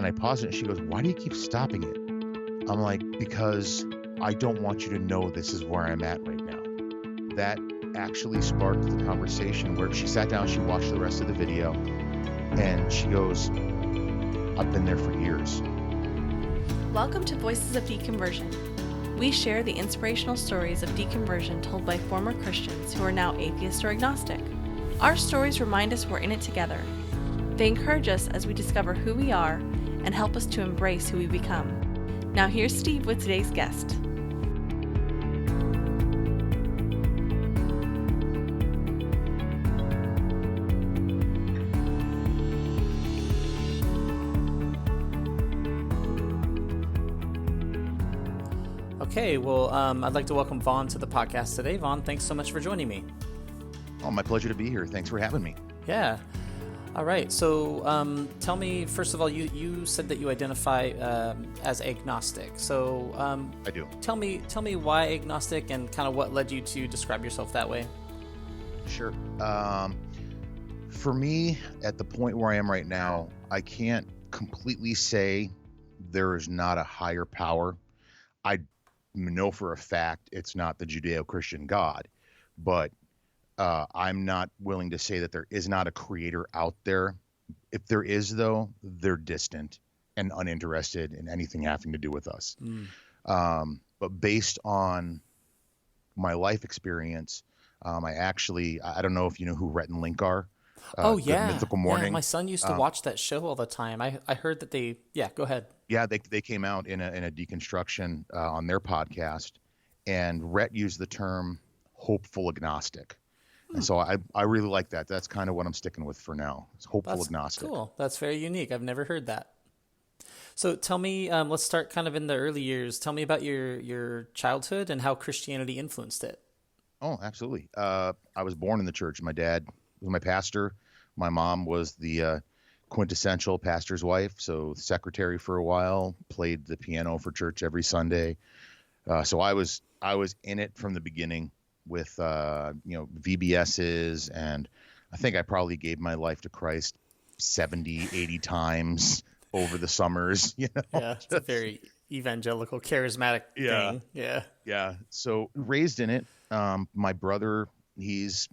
I paused it and she goes, "Why do you keep stopping it?" I'm like, "Because I don't want you to know this is where I'm at right now." That actually sparked the conversation where she sat down, she watched the rest of the video, and she goes, "I've been there for years." Welcome to Voices of Deconversion. We share the inspirational stories of deconversion told by former Christians who are now atheist or agnostic. Our stories remind us we're in it together. They encourage us as we discover who we are and help us to embrace who we become. Now here's Steve with today's guest. Okay, well, I'd like to welcome Vaughn to the podcast today. Vaughn, thanks so much for joining me. Oh, my pleasure to be here. Thanks for having me. Yeah. All right. So tell me, first of all, you said that you identify as agnostic. So I do. Tell me why agnostic and kind of what led you to describe yourself that way. Sure. For me, at the point where I am right now, I can't completely say there is not a higher power. I know for a fact it's not the Judeo-Christian God, but I'm not willing to say that there is not a creator out there. If there is, though, they're distant and uninterested in anything having to do with us. But based on my life experience, I don't know if you know who Rhett and Link are. Yeah. Mythical Morning. Yeah, my son used to watch that show all the time. I heard that go ahead. Yeah, they came out in a deconstruction on their podcast, and Rhett used the term hopeful agnostic. And so I really like that. That's kind of what I'm sticking with for now. It's hopeful agnostic. Cool. That's very unique. I've never heard that. So tell me, let's start kind of in the early years. Tell me about your childhood and how Christianity influenced it. Oh, absolutely. I was born in the church. My dad was my pastor. My mom was the quintessential pastor's wife, so secretary for a while, played the piano for church every Sunday. So I was in it from the beginning with VBSs, and I think I probably gave my life to Christ 70, 80 times over the summers. Yeah, it's a very evangelical, charismatic thing. Yeah. So raised in it. My brother, he's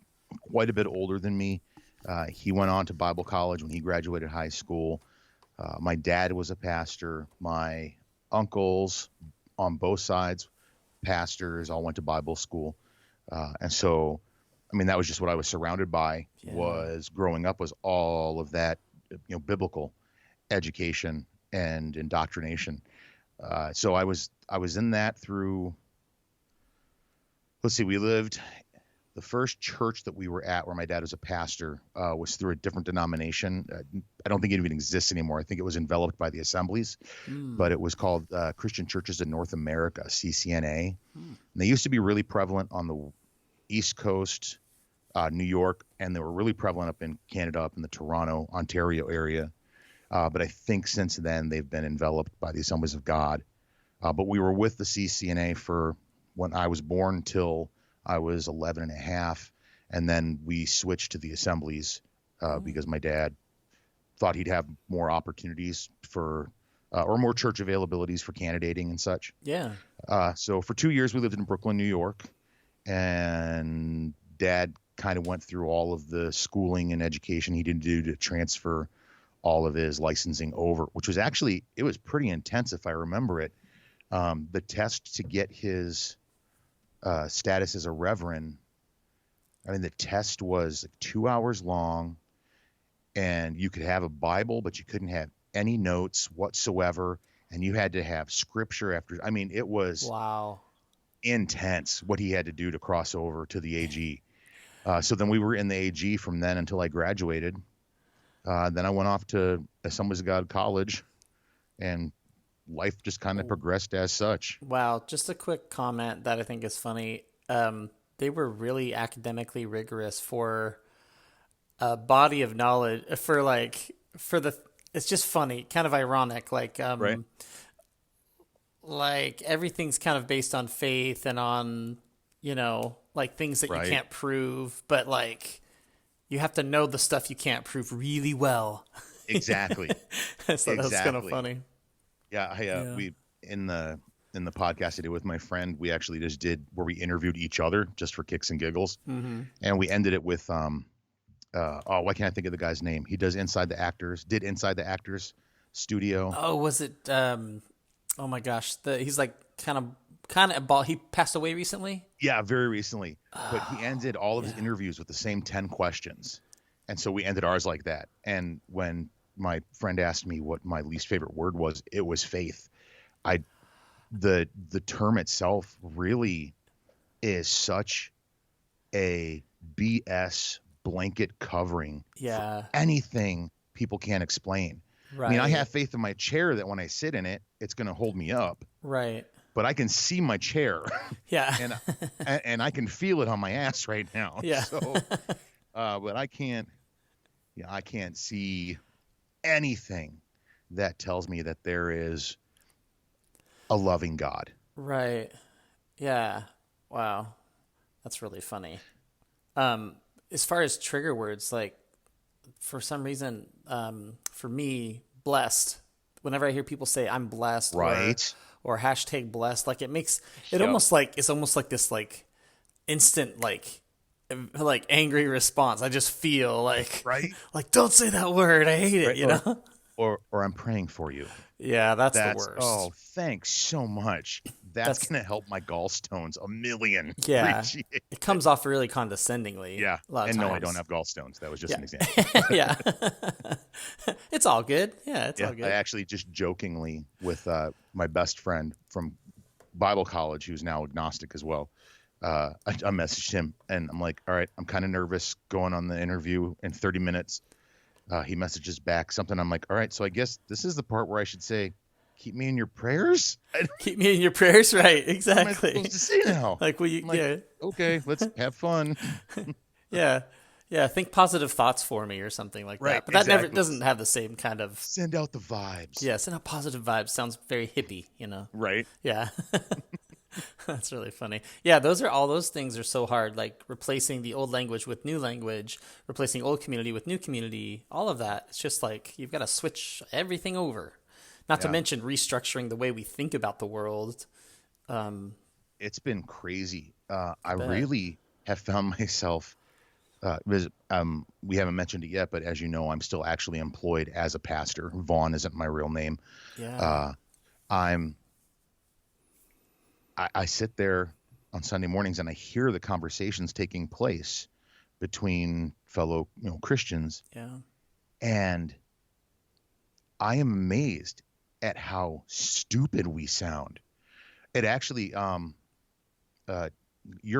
quite a bit older than me. He went on to Bible college when he graduated high school. My dad was a pastor. My uncles on both sides, pastors, all went to Bible school. And so, I mean, that was just what I was surrounded by. Was growing up was all of that, biblical education and indoctrination. So I was in that through. Let's see, the first church that we were at where my dad was a pastor was through a different denomination. I don't think it even exists anymore. I think it was enveloped by the assemblies, but it was called Christian Churches in North America, CCNA. And they used to be really prevalent on the East Coast, New York, and they were really prevalent up in Canada, up in the Toronto, Ontario area. But I think since then they've been enveloped by the Assemblies of God. But we were with the CCNA for when I was born till I was 11 and a half, and then we switched to the assemblies because my dad thought he'd have more opportunities for or more church availabilities for candidating and such. Yeah. So for 2 years we lived in Brooklyn, New York, and Dad kind of went through all of the schooling and education he didn't do to transfer all of his licensing over, which was actually, it was pretty intense if I remember it. The test to get his status as a reverend, I mean, the test was like 2 hours long, and you could have a Bible, but you couldn't have any notes whatsoever, and you had to have scripture after. I mean, it was intense what he had to do to cross over to the AG. So then we were in the AG from then until I graduated. Then I went off to Assemblies of God College, and life just kind of progressed as such. Wow. Just a quick comment that I think is funny. They were really academically rigorous for a body of knowledge it's just funny, kind of ironic. Right. Like everything's kind of based on faith and on, like things that you can't prove, but like you have to know the stuff you can't prove really well. Exactly. So that was kind of Exactly. funny. Yeah. Yeah. We in the podcast I did with my friend, we actually just did where we interviewed each other just for kicks and giggles, Mm-hmm. and we ended it with oh, why can't I think of the guy's name? He does Inside the Actors Studio. Oh, was it? Oh my gosh, he's like kind of bald. He passed away recently. Yeah, very recently. But he ended all of his interviews with the same 10 questions. And so we ended ours like that. And when my friend asked me what my least favorite word was, it was faith. I the term itself really is such a BS blanket covering Yeah. for anything people can't explain. Right. I mean, I have faith in my chair that when I sit in it, it's going to hold me up. Right. But I can see my chair. Yeah. and I can feel it on my ass right now. Yeah. So, but I can't see anything that tells me that there is a loving God. Right. Yeah. Wow. That's really funny. As far as trigger words, like for some reason, for me, blessed, whenever I hear people say I'm blessed, Right. or hashtag blessed, like it makes it Yep. almost like it's almost like this like instant like angry response. I just feel like Right. like don't say that word. I hate it, Right. you know? Or I'm praying for you. Yeah, that's the That's worst. oh, thanks so much. That's That's- gonna help my gallstones a million. Yeah. Appreciate it. It comes off really condescendingly. Yeah. A lot of And no, I times. don't have gallstones. That was just Yeah. an example. Yeah. It's all good. Yeah, it's all I good. actually just jokingly with my best friend from Bible college, who's now agnostic as well. I messaged him and I'm like, all right, I'm kind of nervous going on the interview in 30 minutes. He messages back something. I'm like, all right, so I guess this is the part where I should say, keep me in your prayers. Keep me in your prayers, right? What am I Exactly. supposed to say now? Like, will you? I'm like, Yeah, okay, let's have fun. yeah, yeah. Think positive thoughts for me, or something like Right, that. But that never exactly. doesn't have the same kind of. Send out the vibes. Yeah, send out positive vibes. Sounds very hippie, you know. Right. Yeah. That's really funny. Yeah, all those things are so hard, like replacing the old language with new language, replacing old community with new community, all of that. It's just like you've got to switch everything over. Not to Yeah. mention restructuring the way we think about the world. It's been crazy. I bet. really have found myself we haven't mentioned it yet, but as you know, I'm still actually employed as a pastor. Vaughn isn't my real name. Yeah. I sit there on Sunday mornings and I hear the conversations taking place between fellow, Christians, Yeah. and I am amazed at how stupid we sound. It actually, your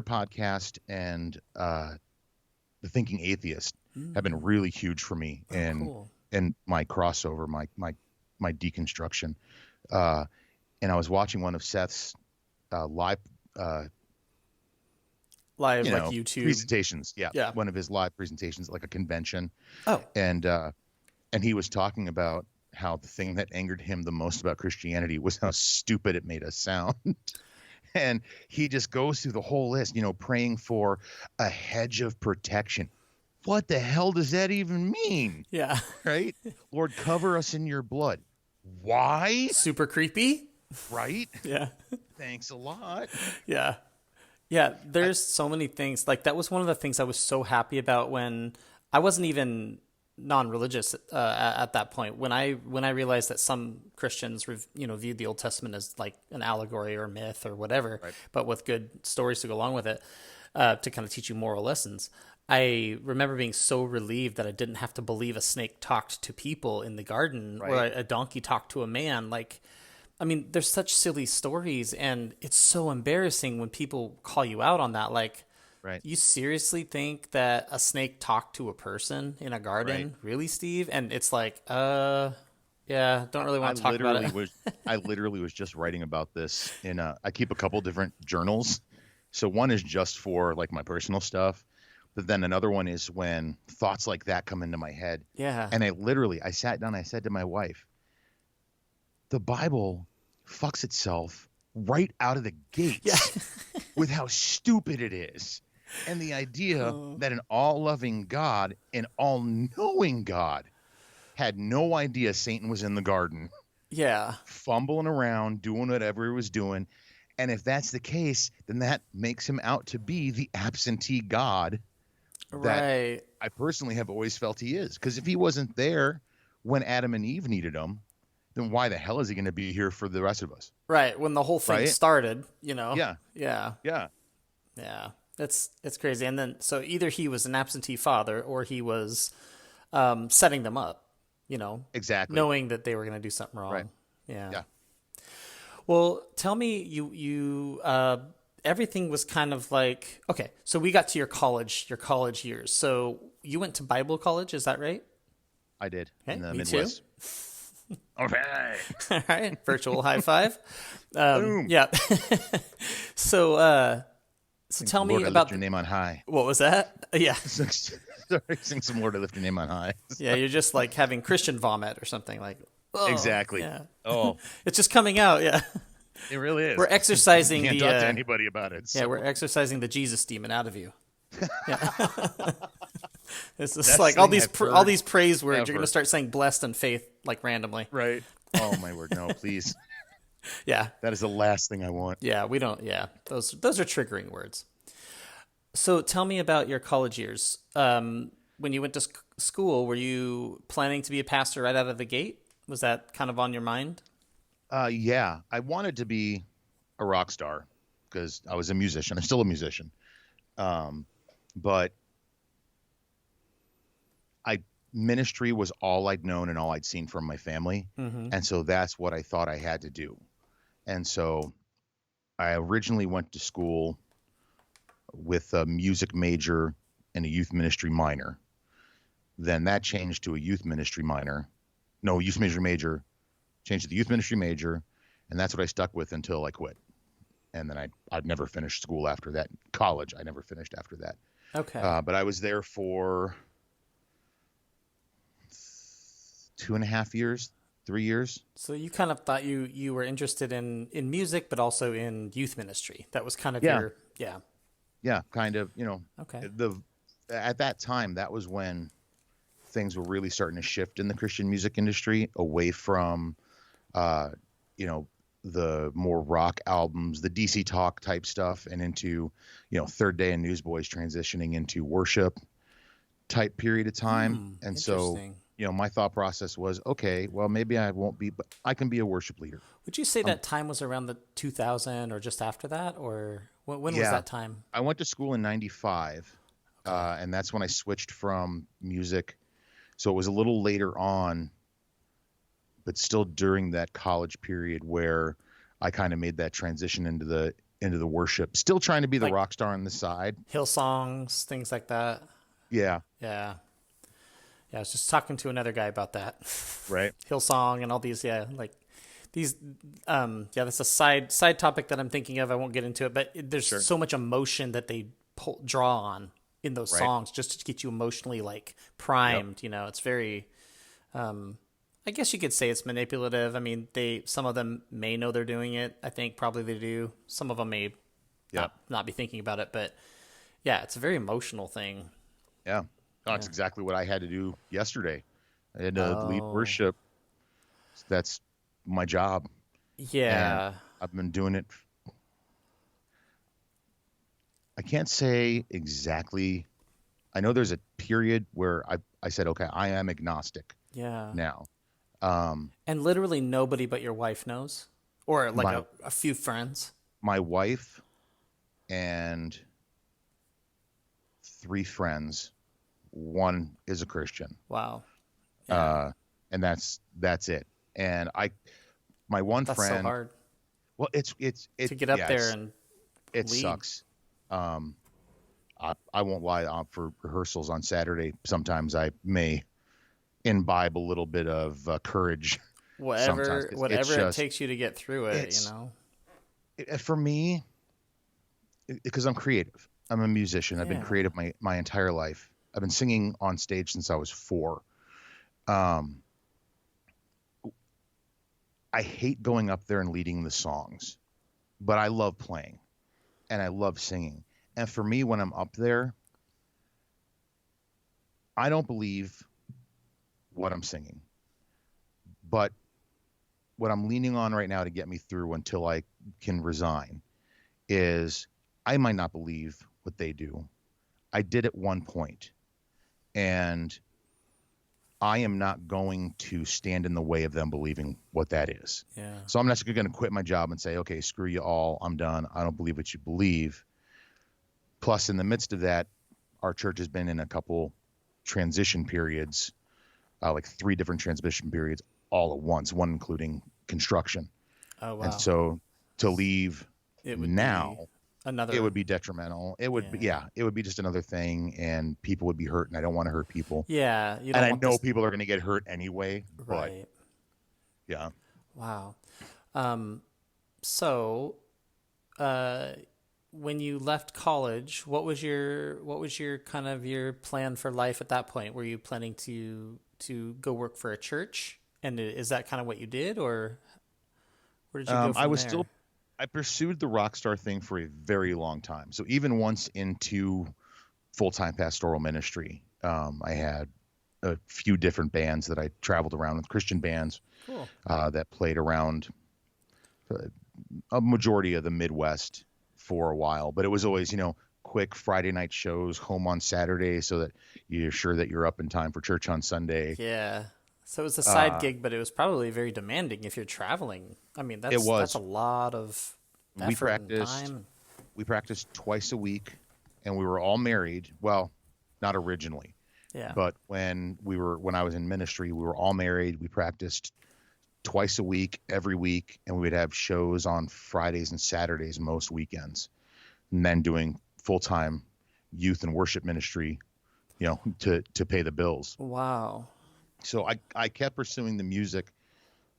podcast and the Thinking Atheist have been really huge for me Cool. in my crossover, my deconstruction. And I was watching one of Seth's live Live, like YouTube. presentations. Yeah. One of his live presentations, like a convention. Oh, And he was talking about how the thing that angered him the most about Christianity was how stupid it made us sound. And he just goes through the whole list, praying for a hedge of protection. What the hell does that even mean? yeah. Right? Lord, cover us in your blood. Why? Super creepy. Right? Yeah. Thanks a lot. Yeah. Yeah. There's so many things. Like, that was one of the things I was so happy about when I wasn't even non-religious at that point. When I realized that some Christians, viewed the Old Testament as like an allegory or myth or whatever, Right. but with good stories to go along with it, to kind of teach you moral lessons. I remember being so relieved that I didn't have to believe a snake talked to people in the garden, or Right. a donkey talked to a man. Like, I mean, there's such silly stories, and it's so embarrassing when people call you out on that. Like, Right. you seriously think that a snake talked to a person in a garden? Right. Really, Steve? And it's like, yeah, don't really want to talk about it. I literally was just writing about this I keep a couple different journals. So one is just for like my personal stuff, but then another one is when thoughts like that come into my head. Yeah. And I sat down, I said to my wife, the Bible fucks itself right out of the gates Yeah. with how stupid it is. And the idea that an all-loving God, an all-knowing God had no idea Satan was in the garden, Yeah. fumbling around, doing whatever he was doing. And if that's the case, then that makes him out to be the absentee God that Right. I personally have always felt he is. Because if he wasn't there when Adam and Eve needed him, then why the hell is he going to be here for the rest of us? Right. When the whole thing Right? started, you know. Yeah. Yeah. Yeah. Yeah. It's crazy. And then so either he was an absentee father or he was setting them up, you know, Exactly. knowing that they were going to do something wrong. Right. Yeah. Yeah. Well, tell me, you everything was kind of like, okay. So we got to your college years. So you went to Bible college, is that right? I did Okay, in the me Midwest. too. All right. All right, virtual high five. Boom. Yeah. So tell me Lord, I about lift your name on high. what was that? Yeah. Sorry, sing some Lord, I lift your name on high. Yeah, you're just like having Christian vomit or something like. Oh, Exactly. Yeah. Oh, It's just coming out. Yeah. it really is. We're exercising Can't the. talk to anybody about it. Yeah, so- we're exercising the Jesus demon out of you. Yeah. It's just Best like all thing these I've all heard those praise words. ever. You're gonna start saying blessed and faith like randomly. Right. Oh my word, no, please. Yeah, That is the last thing I want. yeah. We don't. Yeah, those are triggering words. So tell me about your college years. When you went to school, were you planning to be a pastor right out of the gate? Was that kind of on your mind? Yeah, I wanted to be a rock star because I was a musician. I'm still a musician. But ministry was all I'd known and all I'd seen from my family. Mm-hmm. And so that's what I thought I had to do. And so I originally went to school with a music major and a youth ministry minor. Then that changed to a youth ministry minor. No, youth ministry major, changed to the youth ministry major. And that's what I stuck with until I quit. And then I'd never finished school after that. College, I never finished after that. Okay. But I was there for 2.5 years, 3 years. So you kind of thought you were interested in music, but also in youth ministry. That was kind of Yeah. your Yeah, kind of, Okay. At that time, that was when things were really starting to shift in the Christian music industry away from, the more rock albums, the DC Talk type stuff, and into, Third Day and Newsboys transitioning into worship type period of time. And so, Interesting. my thought process was, okay, well, maybe I won't be, but I can be a worship leader. Would you say that time was around the 2000 or just after that, or when was Yeah. that time? I went to school in 95, and that's when I switched from music. So it was a little later on, but still during that college period where I kind of made that transition into the worship, still trying to be the Like- rock star on the side. Hillsongs, things like that. Yeah. Yeah. Yeah, I was just talking to another guy about that. Right. Hillsong and all these, like these, that's a side topic that I'm thinking of. I won't get into it, but there's Sure. so much emotion that they draw on in those Right. songs just to get you emotionally like primed. It's very, I guess you could say it's manipulative. I mean, some of them may know they're doing it. I think probably they do. Some of them may Yeah. not be thinking about it, but yeah, it's a very emotional thing. Yeah. That's exactly what I had to do yesterday. I had to lead Oh. worship. That's my job. Yeah. And I've been doing it. I can't say exactly. I know there's a period where I said, okay, I am agnostic Yeah. now. And literally nobody but your wife knows, or like My- a few friends. My wife and 3 friends. One is a Christian. Wow. And that's it. And my one That's friend, so hard well, it's to get up yeah, there and it lead. sucks. I won't lie. For rehearsals on Saturday, sometimes I may imbibe a little bit of courage. whatever It's it just- takes you to get through it. it's- You know. For me, because I'm creative. I'm a musician. I've been Yeah. creative my entire life. I've been singing on stage since I was 4. I hate going up there and leading the songs, but I love playing and I love singing. And for me, when I'm up there, I don't believe what I'm singing. But what I'm leaning on right now to get me through until I can resign is I might not believe what they do. I did at one point, and I am not going to stand in the way of them believing what that is. Yeah. So I'm not going to quit my job and say, okay, screw you all. I'm done. I don't believe what you believe. Plus, in the midst of that, our church has been in a couple transition periods, like 3 different transition periods all at once, one including construction. Oh, And wow. so to leave It would now, be it another. would be detrimental. It would be, Yeah. yeah, it would be just another thing, and people would be hurt, and I don't want to hurt people. Yeah. You And don't I want know this. people are going to get hurt anyway, but Right. yeah. Wow. So, uh, when you left college, what was your kind of your plan for life at that point? Were you planning to go work for a church? And is that kind of what you did, or where did you go I from was there? still, I pursued the rock star thing for a very long time. So even once into full-time pastoral ministry, I had a few different bands that I traveled around with, Christian bands Cool. that played around a majority of the Midwest for a while, but it was always, quick Friday night shows, home on Saturday, so that you're sure that you're up in time for church on Sunday. Yeah. So it was a side Uh, gig, but it was probably very demanding if you're traveling. I mean, it that's a was. lot of We effort and practiced. time. We practiced twice a week, and we were all married. Well, not originally, Yeah. but when I was in ministry, we were all married. We practiced twice a week, every week, and we would have shows on Fridays and Saturdays most weekends, and then doing full-time youth and worship ministry, to pay the bills. Wow. So I kept pursuing the music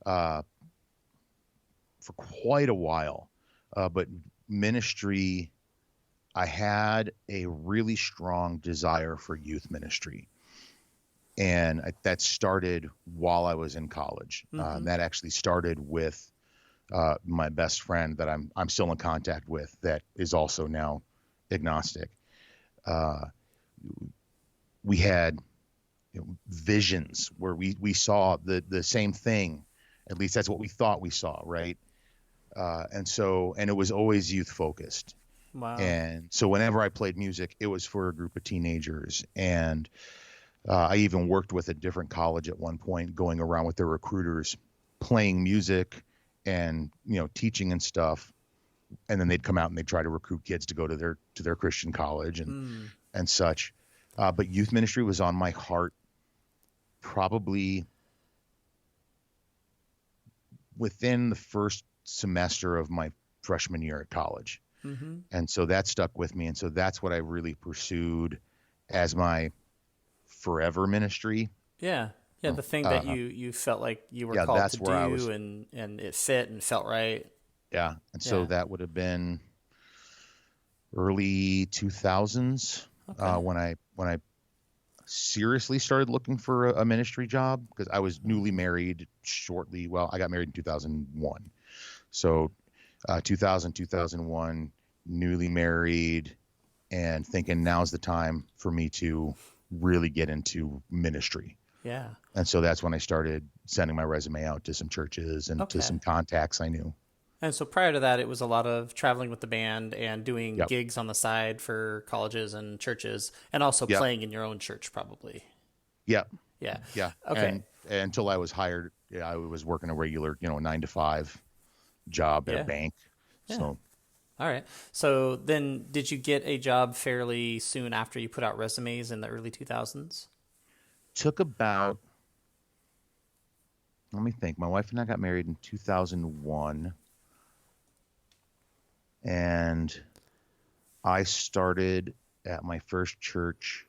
uh, for quite a while, but ministry, I had a really strong desire for youth ministry, and that started while I was in college. Mm-hmm. And that actually started with my best friend that I'm still in contact with, that is also now agnostic. Uh, we had visions where we saw the same thing. At least that's what we thought we saw, right? And it was always youth focused. Wow. And so whenever I played music, it was for a group of teenagers. And I even worked with a different college at one point, going around with their recruiters, playing music and teaching and stuff. And then they'd come out and they'd try to recruit kids to go to their Christian college Hmm. and such. But youth ministry was on my heart probably within the first semester of my freshman year at college. Mm-hmm. And so that stuck with me. And so that's what I really pursued as my forever ministry. Yeah. Yeah. The thing that you felt like you were Yeah, called to that's where I do, was. and it fit and felt right. Yeah. And so Yeah. that would have been early 2000s Okay. when I seriously started looking for a ministry job, because I was newly married shortly. Well, I got married in 2001. So 2000, 2001, newly married, and thinking now's the time for me to really get into ministry. Yeah. And so that's when I started sending my resume out to some churches and to Okay. some contacts I knew. And so prior to that, it was a lot of traveling with the band and doing Yep. gigs on the side for colleges and churches, and also Yep. playing in your own church, probably. Yep. Yeah. Yeah. Okay. And until I was hired, I was working a regular, 9 to 5 job at Yeah. a bank. Yeah. So All right. So then, did you get a job fairly soon after you put out resumes in the early 2000s? took about, let me think. My wife and I got married in 2001, and I started at my first church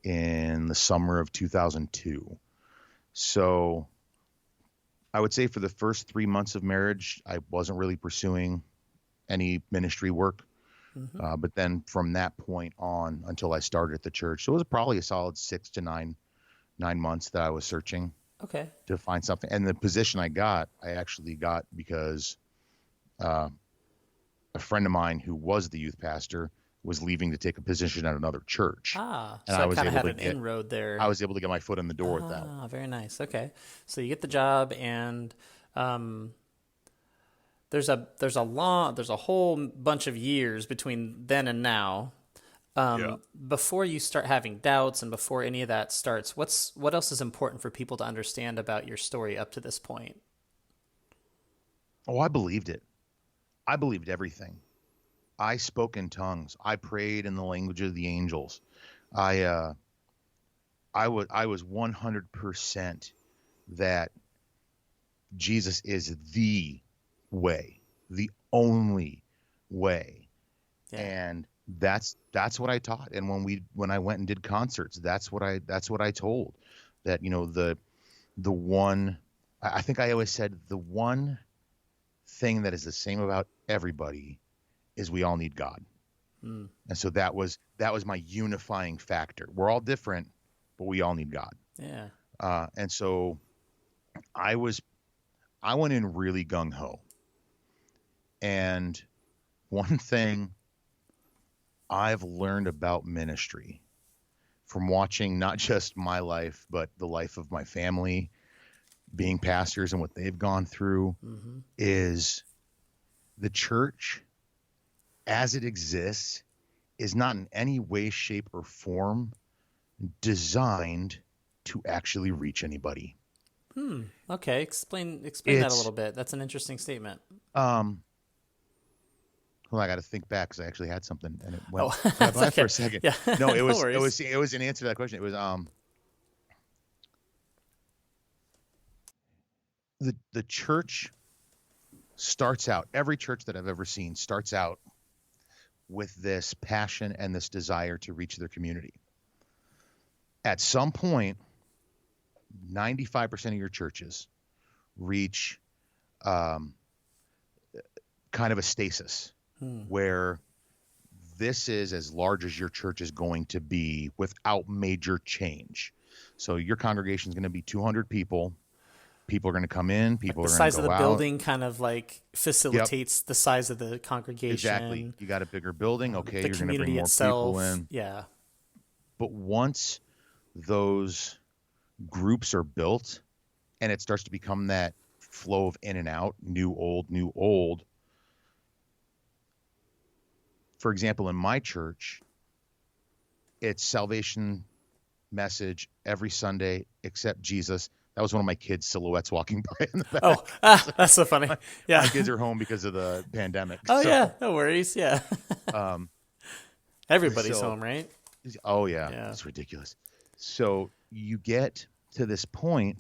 in the summer of 2002. So I would say for the first 3 months of marriage, I wasn't really pursuing any ministry work. Mm-hmm. But then from that point on until I started at the church, so it was probably a solid 6 to 9 months that I was searching Okay. to find something. And the position I actually got because a friend of mine who was the youth pastor was leaving to take a position at another church, and So I I was kind of able had to an get inroad I there. was able to get my foot in the door with that. Very nice. Okay. So you get the job, and there's a whole bunch of years between then and now. Yeah. Before you start having doubts and before any of that starts, what else is important for people to understand about your story up to this point? Oh, I believed it. I believed everything. I spoke in tongues. I prayed in the language of the angels. I uh I was 100% that Jesus is the way, the only way. Yeah. And that's what I taught. And when I went and did concerts, that's what I told. That, the one I think I always said the one thing that is the same about everybody is we all need God. Mm, And so that was my unifying factor. We're all different, but we all need God. yeah. And so I was I went in really gung ho. And one thing I've learned about ministry from watching not just my life, but the life of my family, being pastors and what they've gone through, Hmm. is the church as it exists is not in any way, shape, or form designed to actually reach anybody. Okay. Explain that a It's little bit. That's an interesting statement. um well, I got to think back because I actually had something and it went Oh, that's by for okay. a second. Yeah. No, it No was it worries. was it was an answer to that question. It was the church starts out, every church that I've ever seen starts out with this passion and this desire to reach their community. At some point, 95% of your churches reach um, kind of a stasis Hmm. where this is as large as your church is going to be without major change. So your congregation is going to be 200 people. People are going to come in, Like people the are going to size of go the out. building kind of like Yep, facilitates the size of the exactly. congregation, You got a bigger building. Okay, the you're going to bring community more people itself. in. Yeah. But once those groups are built and it starts to become that flow of in and out, new, old, new, old. For example, in my church, it's salvation message every Sunday except Jesus. That was one of my kids' silhouettes walking by in the Oh, back. that's so funny. my, Yeah. my kids are home because of the pandemic. Oh So, yeah, no worries. Yeah. um, Everybody's so, home, right? oh yeah, Yeah. it's ridiculous. So you get to this point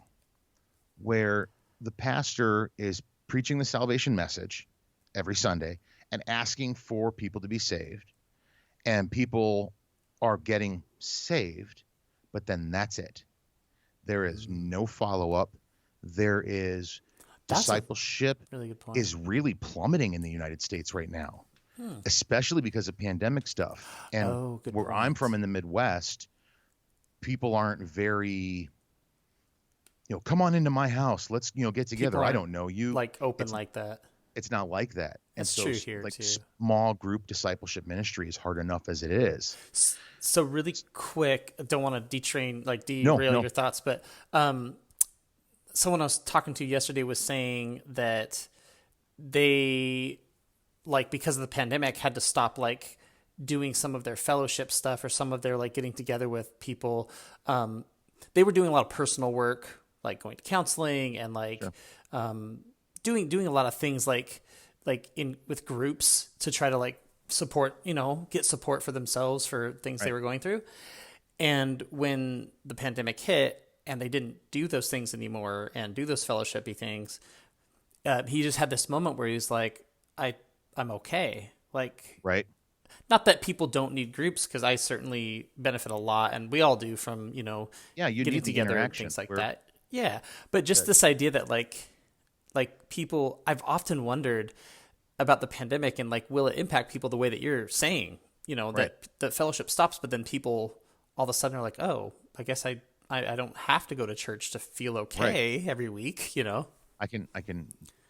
where the pastor is preaching the salvation message every Sunday and asking for people to be saved, and people are getting saved, but then that's it. There is no follow up. There is That's a discipleship really good point. is really plummeting in the United States right now, especially because of pandemic stuff. And Oh, good where I'm from point. in the Midwest, people aren't very, come on into my house. Let's, get People together. I aren't don't know you. like open It's like that. it's not like that. And That's so true here like too. small group discipleship ministry is hard enough as it is. So really quick, I don't want to No, derail no. your thoughts, but someone I was talking to yesterday was saying that they because of the pandemic had to stop doing some of their fellowship stuff or some of their getting together with people. They were doing a lot of personal work, like going to counseling and Sure. doing a lot of things in with groups to try to support, get support for themselves for things they Right. were going through. And when the pandemic hit and they didn't do those things anymore and do those fellowshipy things, he just had this moment where he was like, I'm okay. Right. Not that people don't need groups, because I certainly benefit a lot, and we all do from Yeah, you getting need the together and interaction things like where that. Yeah, but just that this idea that people, I've often wondered about the pandemic and will it impact people the way that you're saying, right. that the fellowship stops, but then people all of a sudden are like, oh, I guess I don't have to go to church to feel Right. okay every week. I can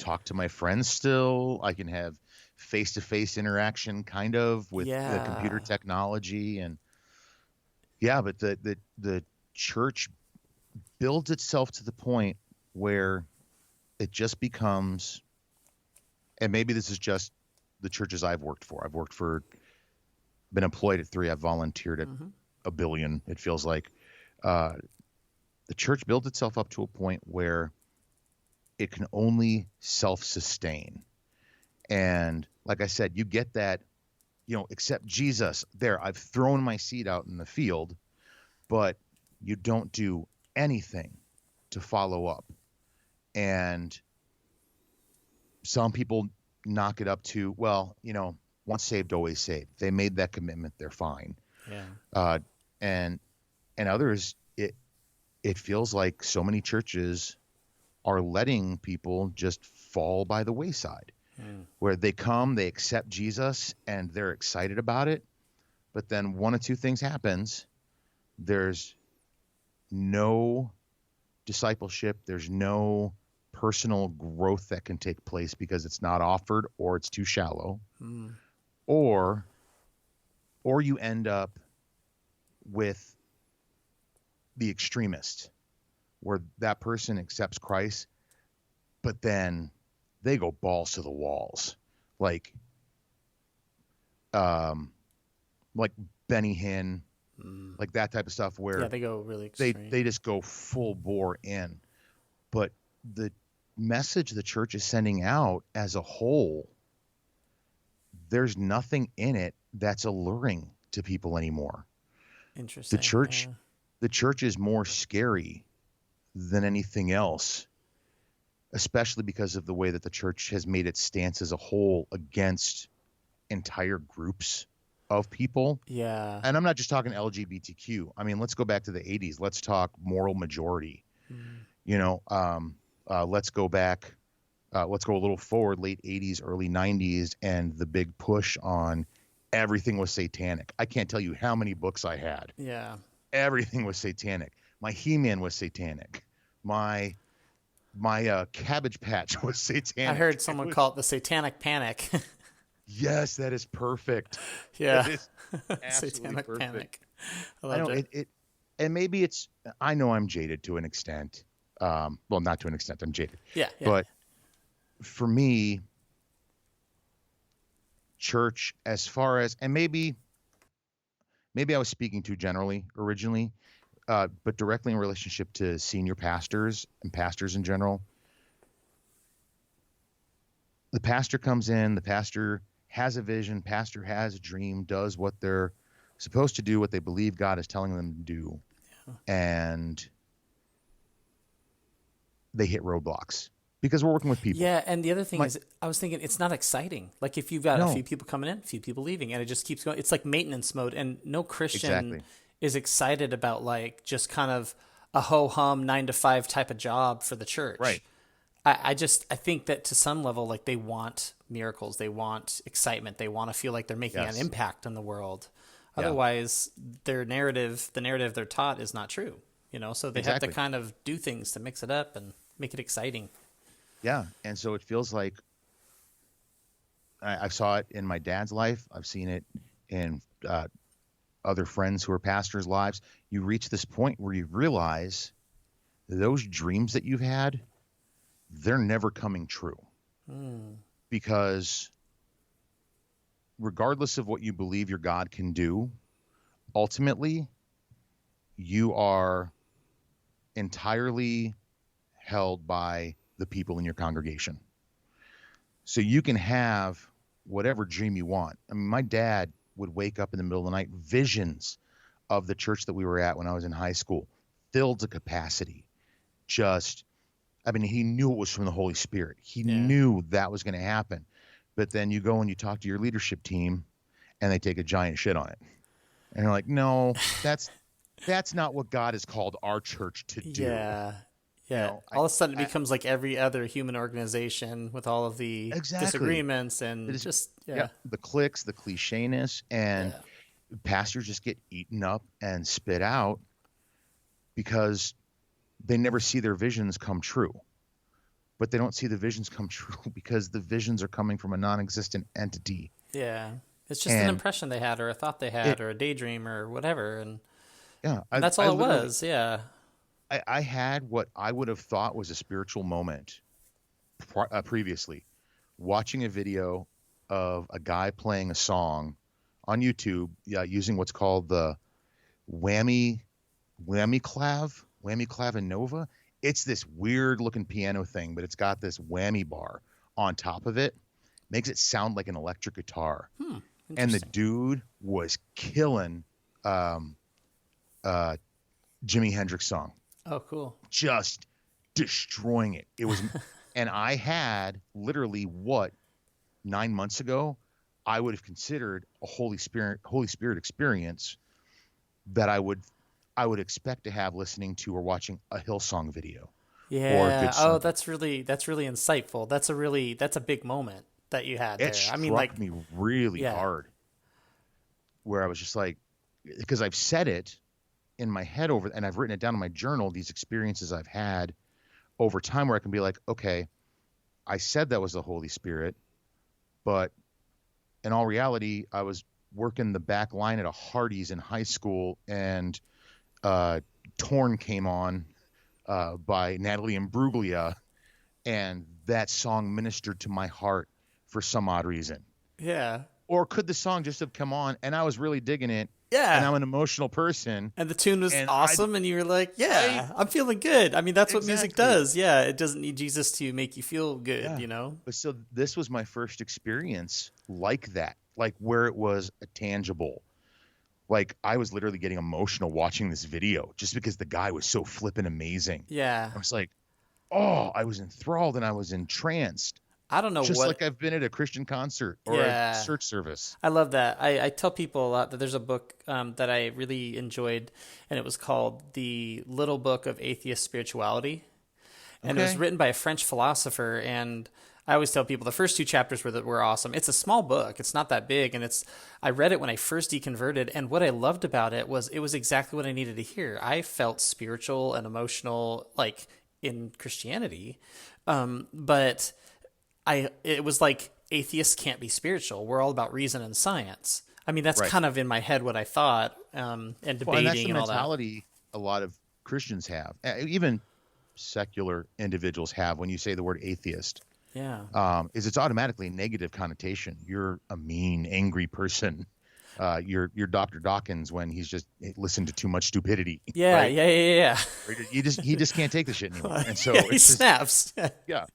talk to my friends still. I can have face-to-face interaction kind of with the computer Yeah. technology. And yeah, but the church builds itself to the point where it just becomes, and maybe this is just the churches I've worked for. I've worked for, been employed at 3. I've volunteered at Hmm. a billion. It feels like uh, the church builds itself up to a point where it can only self-sustain. And like I said, you get that, accept Jesus. There, I've thrown my seed out in the field, but you don't do anything to follow up. And some people knock it up to, well, once saved, always saved. They made that commitment. They're fine. Yeah. Uh, and others, it feels like so many churches are letting people just fall by the wayside, Mm. where they come, they accept Jesus, and they're excited about it. But then one of two things happens. There's no discipleship. There's no personal growth that can take place because it's not offered, or it's too shallow, Mm. or you end up with the extremist, where that person accepts Christ, but then they go balls to the walls, like um like Benny Hinn, Mm. like that type of stuff, Yeah, where they go really they extreme. just go full bore in. But the message the church is sending out as a whole, there's nothing in it that's alluring to people anymore. The Interesting. church Yeah. the church is more scary than anything else, especially because of the way that the church has made its stance as a whole against entire groups of people. Yeah. And I'm not just talking LGBTQ. I mean, let's go back to the 80s. Let's talk moral majority. Mm. You know, let's go back. Let's go a little forward, late 80s, early 90s, and the big push on everything was satanic. I can't tell you how many books I had. Yeah. Everything was satanic. My He-Man was satanic. My Cabbage Patch was I satanic. heard someone call it the Satanic Panic. Yes, that is perfect. Yeah. That is absolutely Satanic perfect. Panic. I I loved know it. it, and maybe it's, I know I'm jaded to an extent. Well, not to an extent, I'm jaded. Yeah. Yeah. But for me, church, as far as, and maybe I was speaking too generally originally, but directly in relationship to senior pastors and pastors in general, the pastor comes in, the pastor has a vision, pastor has a dream, does what they're supposed to do, what they believe God is telling them to do, and they hit roadblocks because we're working with people. Yeah, and the other thing My, is, I was thinking it's not exciting. Like if you've got a no, few people coming in, a few people leaving, and it just keeps going. It's like maintenance mode, and no Christian exactly. is excited about like just kind of a ho hum 9 to 5 type of job for the church. Right. I think that to some level, like they want miracles, they want excitement, they want to feel like they're making an Yes. impact in the world. Yeah. Otherwise, the narrative they're taught is not true. So they have to Exactly. kind of do things to mix it up and make it exciting. Yeah. And so it feels like I saw it in my dad's life. I've seen it in other friends who are pastors' lives. You reach this point where you realize those dreams that you've had, they're never coming true, because regardless of what you believe your God can do, ultimately you are entirely held by the people in your congregation. So you can have whatever dream you want. I mean, my dad would wake up in the middle of the night, visions of the church that we were at when I was in high school, filled to capacity. I mean, he knew it was from the Holy Spirit. He Yeah. knew that was going to happen. But then you go and you talk to your leadership team and they take a giant shit on it. And they're like, no, that's not what God has called our church to do. Yeah. Yeah. know, all of a sudden it becomes like every other human organization with all of the Exactly. disagreements and It is- just, Yeah, the clicks, the clichéness, and Yeah. pastors just get eaten up and spit out because they never see their visions come true. but they don't see the visions come true because the visions are coming from a non-existent entity. Yeah. It's just an And impression they had, or a thought they it, had, or a daydream, or whatever. yeah, And that's I all it literally, was. Yeah. I had what I would have thought was a spiritual moment previously, watching a video of a guy playing a song on YouTube, using what's called the whammy whammy clav and nova. It's this weird looking piano thing, but it's got this whammy bar on top of it, makes it sound like an electric guitar. And the Interesting. dude was killing uh Jimi Hendrix song, Oh, cool. just destroying it. It was, and I had literally what 9 months ago, I would have considered a Holy Spirit experience that I would expect to have listening to or watching a Hillsong video or a Yeah. good Oh, sermon. that's really insightful. That's a big moment that you had It there. I mean, like, struck me really yeah. hard, where I was just like, because I've said it in my head and I've written it down in my journal, these experiences I've had over time, where I can be like, okay, I said that was the Holy Spirit, but in all reality, I was working the back line at a Hardee's in high school, and Torn came on by Natalie Imbruglia, and that song ministered to my heart for some odd reason. Yeah. Or could the song just have come on and I was really digging it, and Yeah. I'm an emotional person, And the tune was and awesome, and you were like, I yeah, I'm feeling good. I mean, that's what music exactly, does. Yeah. It doesn't need Jesus to make you feel good, yeah. you know? But so this was my first experience like that, like where it was a tangible. Like I was literally getting emotional watching this video just because the guy was so flippin' amazing. Yeah. I was like, oh, I was enthralled and I was entranced, I don't know just what. like I've been at a Christian concert or a Yeah. church service. I love that. I tell people a lot that there's a book that I really enjoyed, and it was called The Little Book of Atheist Spirituality. And it was Okay. written by a French philosopher. And I always tell people the first two chapters were awesome. It's a small book. It's not that big. And I read it when I first deconverted. And what I loved about it was exactly what I needed to hear. I felt spiritual and emotional, like in Christianity. But it was like atheists can't be spiritual. We're all about reason and science. I mean, that's Right. kind of in my head what I thought, and Well, and that's debating the and all that. mentality a lot of Christians have, even secular individuals have. When you say the word atheist, Yeah. is it's automatically a negative connotation. You're a mean, angry person. You're Dr. Dawkins when he's just listened to too much stupidity. Yeah, Right? yeah. He just can't take the shit anymore. And so Yeah, he it's just, snaps. yeah.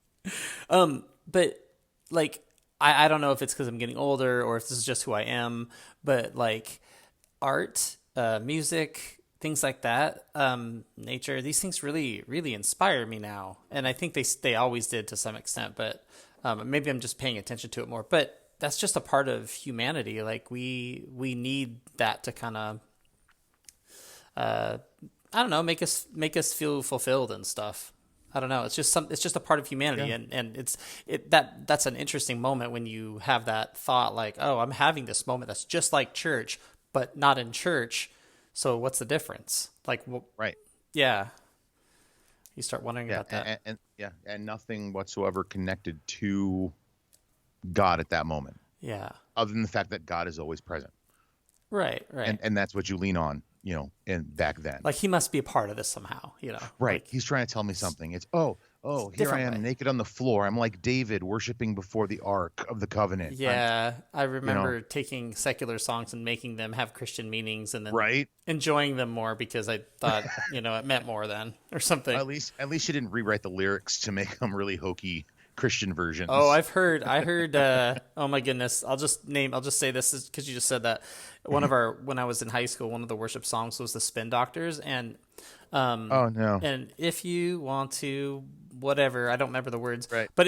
But like, I don't know if it's because I'm getting older or if this is just who I am, but like art, music, things like that, nature, these things really, really inspire me now. And I think they always did to some extent, but maybe I'm just paying attention to it more. But that's just a part of humanity. Like we need that to kind of, I don't know, make us feel fulfilled and stuff. I don't know. It's just a part of humanity, Yeah. and that's an interesting moment when you have that thought, like, oh, I'm having this moment that's just like church, but not in church. So what's the difference? Like, Right. yeah, you start wondering Yeah. about that. And nothing whatsoever connected to God at that moment, Yeah, other than the fact that God is always present. right. And that's what you lean on, and back then. Like he must be a part of this somehow, Right. Like, He's trying to tell me something. It's, here I different am way. naked on the floor. I'm like David worshiping before the Ark of the Covenant. yeah, I remember taking secular songs and making them have Christian meanings, and then Right. enjoying them more because I thought, it meant more then or something. At least you didn't rewrite the lyrics to make them really hokey Christian versions. Oh, I heard, oh my goodness. I'll just say this because you just said that. When I was in high school, one of the worship songs was the Spin Doctors. And, Oh no. and if you want to, whatever, I don't remember the words, Right. but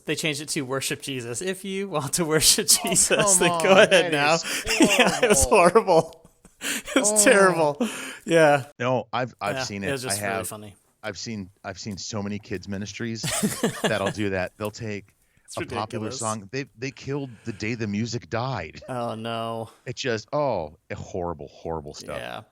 they changed it to worship Jesus. If you want to worship Jesus, come then on, go ahead that now. is Yeah, it was horrible. It was terrible. Yeah. No, I've Yeah, seen it. It was just I really have. funny. I've seen so many kids ministries that'll do that. They'll take a popular ridiculous. song. They killed the day the music died. Oh no. It just horrible stuff. Yeah.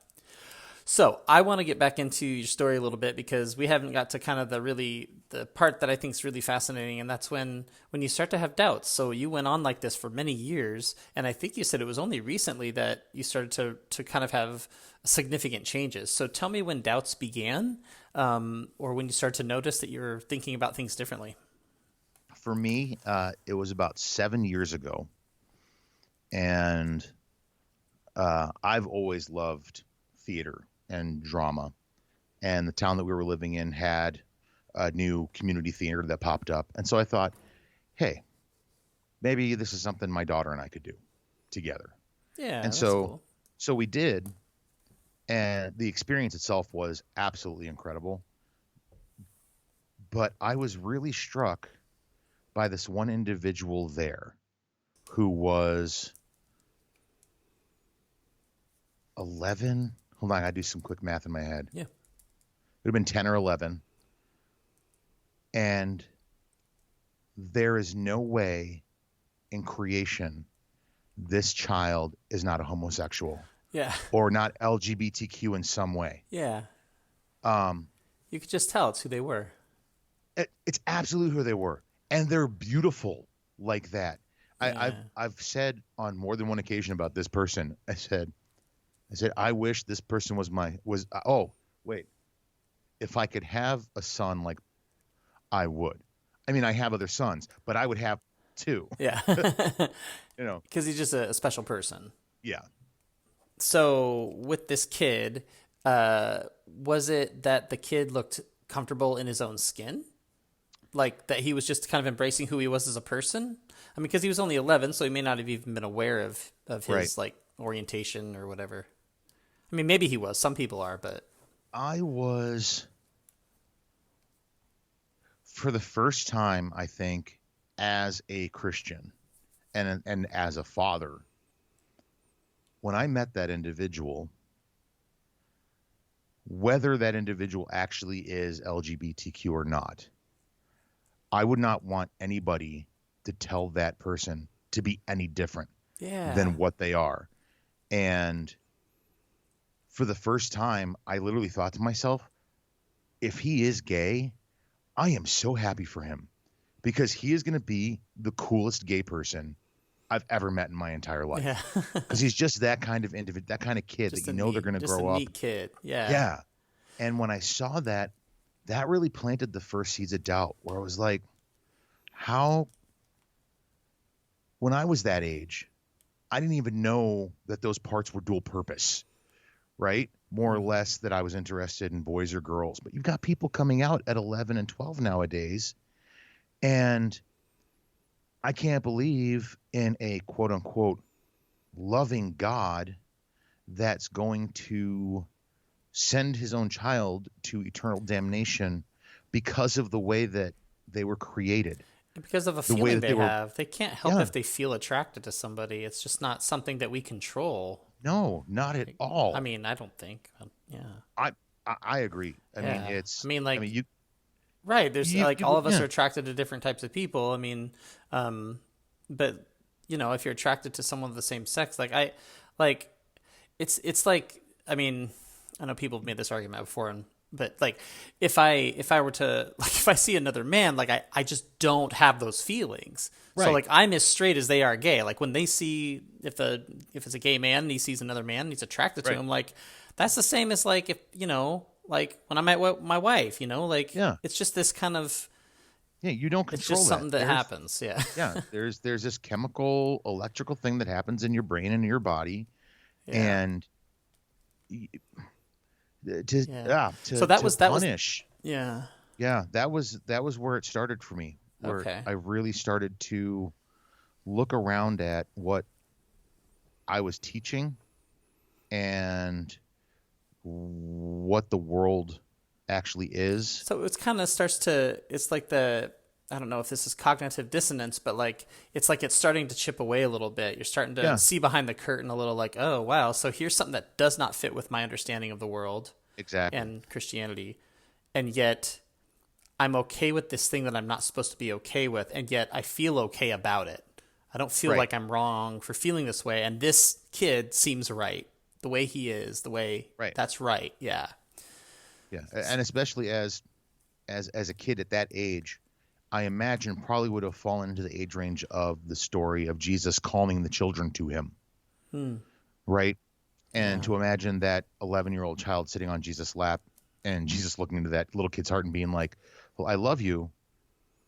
So I want to get back into your story a little bit because we haven't got to kind of the part that I think is really fascinating, and that's when you start to have doubts. So you went on like this for many years, and I think you said it was only recently that you started to kind of have significant changes. So tell me when doubts began, or when you started to notice that you're thinking about things differently. For me, it was about 7 years ago, and I've always loved theater and drama. And the town that we were living in had a new community theater that popped up. And so I thought, hey, maybe this is something my daughter and I could do together. Yeah, And that's so cool. so we did, and the experience itself was absolutely incredible. But I was really struck by this one individual there who was 11. Hold on, I gotta do some quick math in my head. Yeah. It would have been 10 or 11. And there is no way in creation this child is not a homosexual Yeah. or not LGBTQ in some way. Yeah. Um, You could just tell it's who they were. it's absolutely who they were. And they're beautiful like that. Yeah. I've said on more than one occasion about this person. I said, I wish this person oh, wait, if I could have a son, like I would. I mean, I have other sons, but I would have two, Yeah. you know? Because he's just a special person. Yeah. So with this kid, was it that the kid looked comfortable in his own skin? Like that he was just kind of embracing who he was as a person? I mean, because he was only 11, so he may not have even been aware of his Right. like orientation or whatever. I mean, maybe he was. Some people are, but I was, for the first time, I think, as a Christian and as a father, when I met that individual, whether that individual actually is LGBTQ or not, I would not want anybody to tell that person to be any different yeah. than what they are. And for the first time, I literally thought to myself, if he is gay, I am so happy for him because he is going to be the coolest gay person I've ever met in my entire life. Yeah. Because he's just that kind of individual, that kind of kid Just that a you know they're neat- going to just grow a up. neat kid. Yeah. Yeah. And when I saw that, that really planted the first seeds of doubt where I was like, how, when I was that age, I didn't even know that those parts were dual purpose, right? More or less that I was interested in boys or girls. But you've got people coming out at 11 and 12 nowadays, and I can't believe in a quote unquote loving God that's going to send his own child to eternal damnation because of the way that they were created. And because of a The way feeling that they they were- have, they can't help Yeah. if they feel attracted to somebody. It's just not something that we control. No, not at all. I mean, I don't think. Yeah. I agree. I mean, Yeah. it's. I mean, like- you. Right. There's You- like you- all of us yeah. are attracted to different types of people. I mean, but you know, if you're attracted to someone of the same sex, like it's like, I mean, I know people have made this argument before, but like if I were to like if I see another man, like I just don't have those feelings. So Right. like I'm as straight as they are gay. Like when they see if it's a gay man and he sees another man and he's attracted to Right. him, like that's the same as like if like when I'm at my wife, like Yeah. it's just this kind of Yeah, you don't it's control just something that There's- happens. Yeah. Yeah, there's this chemical, electrical thing that happens in your brain and in your body, and y- to Yeah. yeah, So that to was- punish. Yeah. Yeah, that was where it started for me. Where Okay. I really started to look around at what I was teaching and what the world actually is. So it's kind of it's like I don't know if this is cognitive dissonance, but like it's starting to chip away a little bit. You're starting to Yeah. see behind the curtain a little like, oh, wow. So here's something that does not fit with my understanding of the world Exactly. and Christianity. And yet I'm okay with this thing that I'm not supposed to be okay with. And yet I feel okay about it. I don't feel Right. like I'm wrong for feeling this way. And this kid seems right the way he is, the way Right. that's right. Yeah. Yeah. And especially as a kid at that age, I imagine probably would have fallen into the age range of the story of Jesus calling the children to him. Right. And Yeah. to imagine that 11-year-old child sitting on Jesus' lap and Jesus looking into that little kid's heart and being like, well, I love you,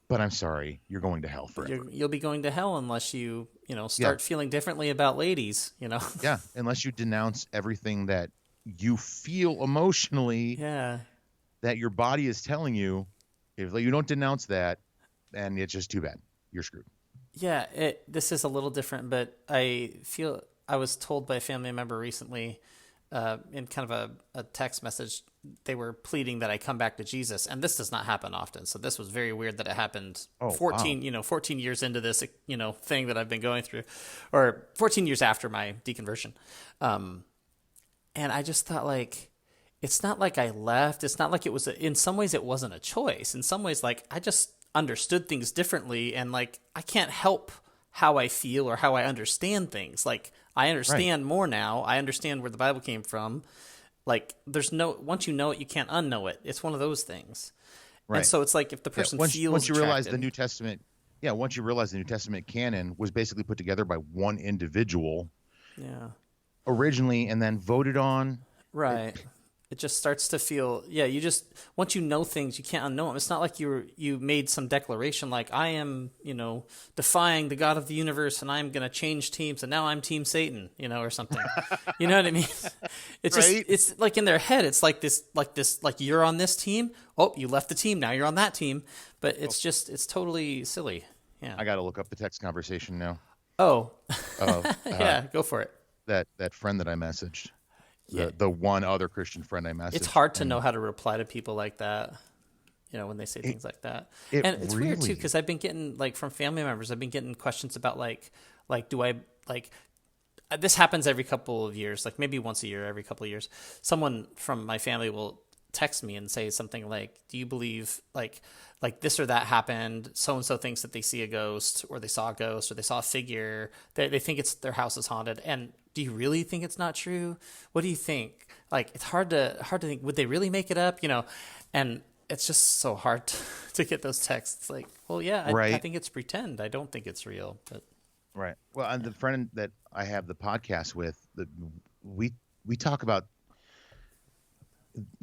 but I'm sorry, you're going to hell forever. You'll be going to hell unless you Yeah. start feeling differently about ladies, Yeah. Unless you denounce everything that you feel emotionally Yeah. that your body is telling you. If you don't denounce that, then it's just too bad. You're screwed. Yeah, this is a little different, but I feel I was told by a family member recently, in kind of a text message, they were pleading that I come back to Jesus, and this does not happen often. So this was very weird that it happened. Oh, 14, wow. 14 years into this, thing that I've been going through, or 14 years after my deconversion, and I just thought like. It's not like I left. It's not like it was. In some ways, it wasn't a choice. In some ways, like I just understood things differently, and like I can't help how I feel or how I understand things. Like I understand more now. I understand where the Bible came from. Like there's no once you know it, you can't unknow it. It's one of those things. Right. And so it's like if the person Once feels you realize the attracted- New Testament, once you realize the New Testament canon was basically put together by one individual yeah, originally and then voted on. right. It just starts to feel, you just, once you know things, you can't unknow them. It's not like you made some declaration like, I am, defying the God of the universe and I'm going to change teams and now I'm Team Satan, or something. You know what I mean? It's Right. just, it's like in their head, it's like you're on this team. Oh, you left the team. Now you're on that team. But it's just, it's totally silly. Yeah. I got to look up the text conversation now. Oh, Of yeah, go for it. that friend that I messaged. Yeah. The one other Christian friend I messaged. It's hard to know how to reply to people like that, when they say things like that. And it's weird too, because I've been getting like from family members, I've been getting questions about like do I like this happens every couple of years, like maybe once a year, every couple of years. Someone from my family will text me and say something like, do you believe like this or that happened? So-and-so thinks that they see a ghost or they saw a ghost or they saw a figure. They think it's their house is haunted. And do you really think it's not true? What do you think? Like, it's hard to think, would they really make it up? And it's just so hard to get those texts. Like, well, yeah, I think it's pretend. I don't think it's real, but. Right. Well, and the friend that I have the podcast with, we talk about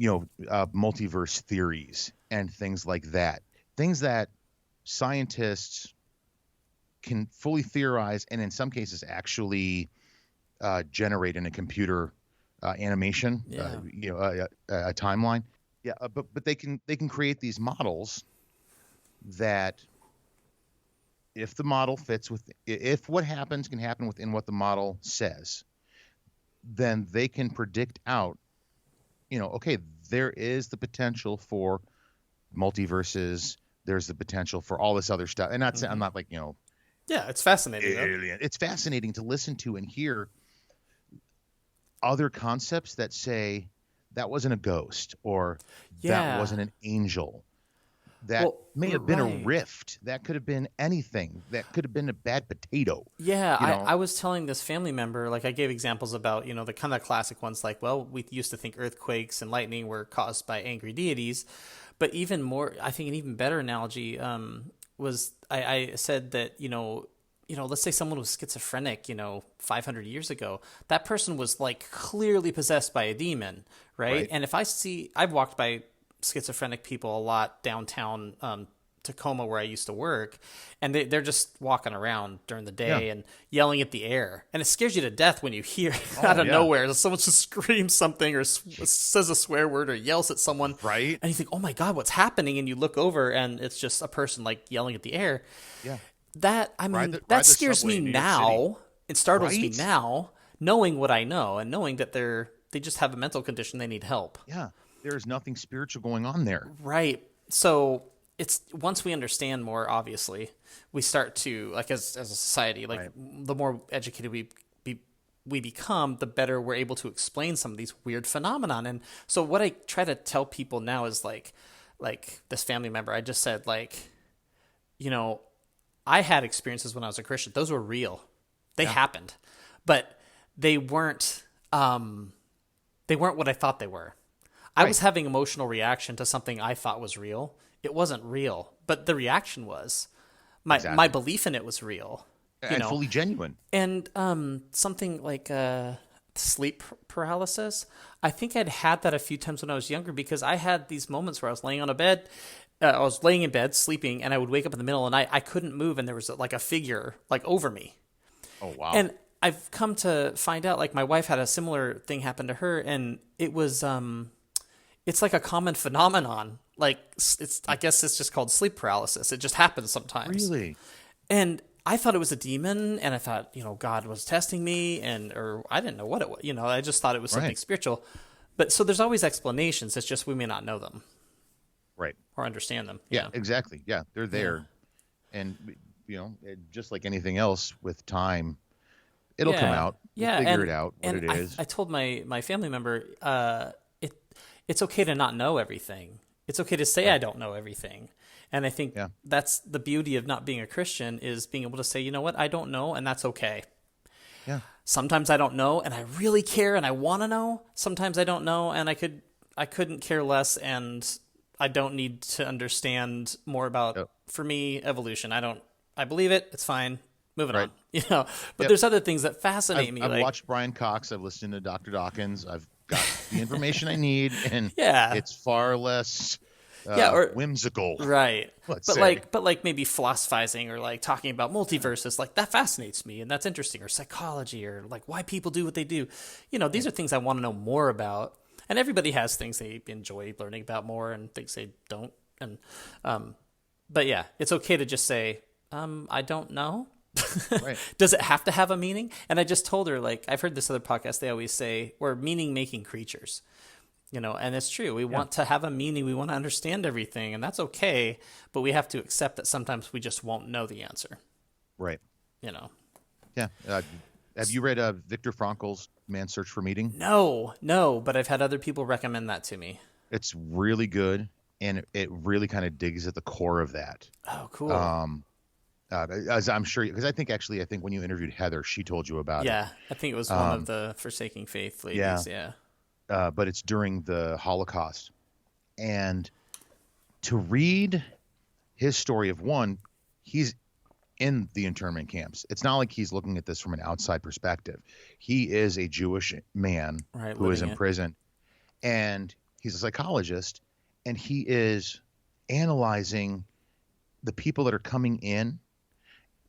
multiverse theories and things like that. Things that scientists can fully theorize and in some cases actually generate in a computer animation, a timeline. Yeah, but they can create these models that if the model fits with, if what happens can happen within what the model says, then they can predict out, okay, there is the potential for multiverses. There's the potential for all this other stuff. And I'm not like, yeah, it's fascinating. Alien. It's fascinating to listen to and hear other concepts that say that wasn't a ghost or that wasn't an angel. That may have been a rift. That could have been anything. That could have been a bad potato. Yeah, I was telling this family member, like I gave examples about, the kind of classic ones like, well, we used to think earthquakes and lightning were caused by angry deities. But even more, I think an even better analogy was I said that, let's say someone was schizophrenic, 500 years ago. That person was like clearly possessed by a demon, right? And if I've walked by schizophrenic people a lot downtown Tacoma where I used to work, and they're just walking around during the day and yelling at the air, and it scares you to death when you hear out of nowhere someone just screams something or says a swear word or yells at someone, right? And you think, oh my god, what's happening? And you look over and it's just a person like yelling at the air. That that scares me now. It startles me now, knowing what I know and knowing that they just have a mental condition, they need help. There's nothing spiritual going on there. Right. So it's once we understand more, obviously, we start to, like as a society, like the more educated we become, the better we're able to explain some of these weird phenomenon. And so what I try to tell people now is like this family member, I just said I had experiences when I was a Christian. Those were real. They happened, but they weren't they weren't what I thought they were. I was Right. having emotional reaction to something I thought was real. It wasn't real, but the reaction was. My Exactly. belief in it was real, you And know. fully genuine. And something like sleep paralysis. I think I'd had that a few times when I was younger because I had these moments where I was laying on a bed. I was laying in bed sleeping, and I would wake up in the middle of the night. I couldn't move, and there was like a figure like over me. Oh, wow. And I've come to find out, like my wife had a similar thing happen to her, and it was it's like a common phenomenon. Like it's I guess it's just called sleep paralysis. It just happens sometimes. Really? And I thought it was a demon, and I thought, God was testing me, or I didn't know what it was. I just thought it was something Right. spiritual. But so there's always explanations. It's just we may not know them Right. or understand them. Yeah, exactly. Yeah, they're there. And, just like anything else with time, it'll come out. We'll Yeah, figure and it out what and it is. I told my family member, it's okay to not know everything. It's okay to say I don't know everything. And I think Yeah. that's the beauty of not being a Christian is being able to say, you know what, I don't know, and that's okay. Yeah. Sometimes I don't know, and I really care, and I want to know. Sometimes I don't know, and I couldn't care less, and I don't need to understand more about, Yep. for me, evolution. I believe it. It's fine. Moving Right. on. But Yep. there's other things that fascinate me. I've like, watched Brian Cox. I've listened to Dr. Dawkins. I've got the information I need, and Yeah. it's far less or whimsical. right. Let's but say. like maybe philosophizing or like talking about multiverses, like that fascinates me and that's interesting, or psychology, or like why people do what they do. These are things I want to know more about. And everybody has things they enjoy learning about more and things they don't. And but yeah, it's okay to just say, I don't know. Right. Does it have to have a meaning? And I just told her, like, I've heard this other podcast, they always say we're meaning making creatures. And it's true. We want to have a meaning. We want to understand everything, and that's okay. But we have to accept that sometimes we just won't know the answer. Right. Yeah. Have you read Viktor Frankl's Man's Search for Meaning? No. But I've had other people recommend that to me. It's really good, and it really kind of digs at the core of that. Oh, cool. As I'm sure, because I think when you interviewed Heather, she told you about it. Yeah, I think it was one of the Forsaking Faith ladies. Yeah. But it's during the Holocaust. And to read his story of one, he's in the internment camps. It's not like he's looking at this from an outside perspective. He is a Jewish man who is in prison, and he's a psychologist, and he is analyzing the people that are coming in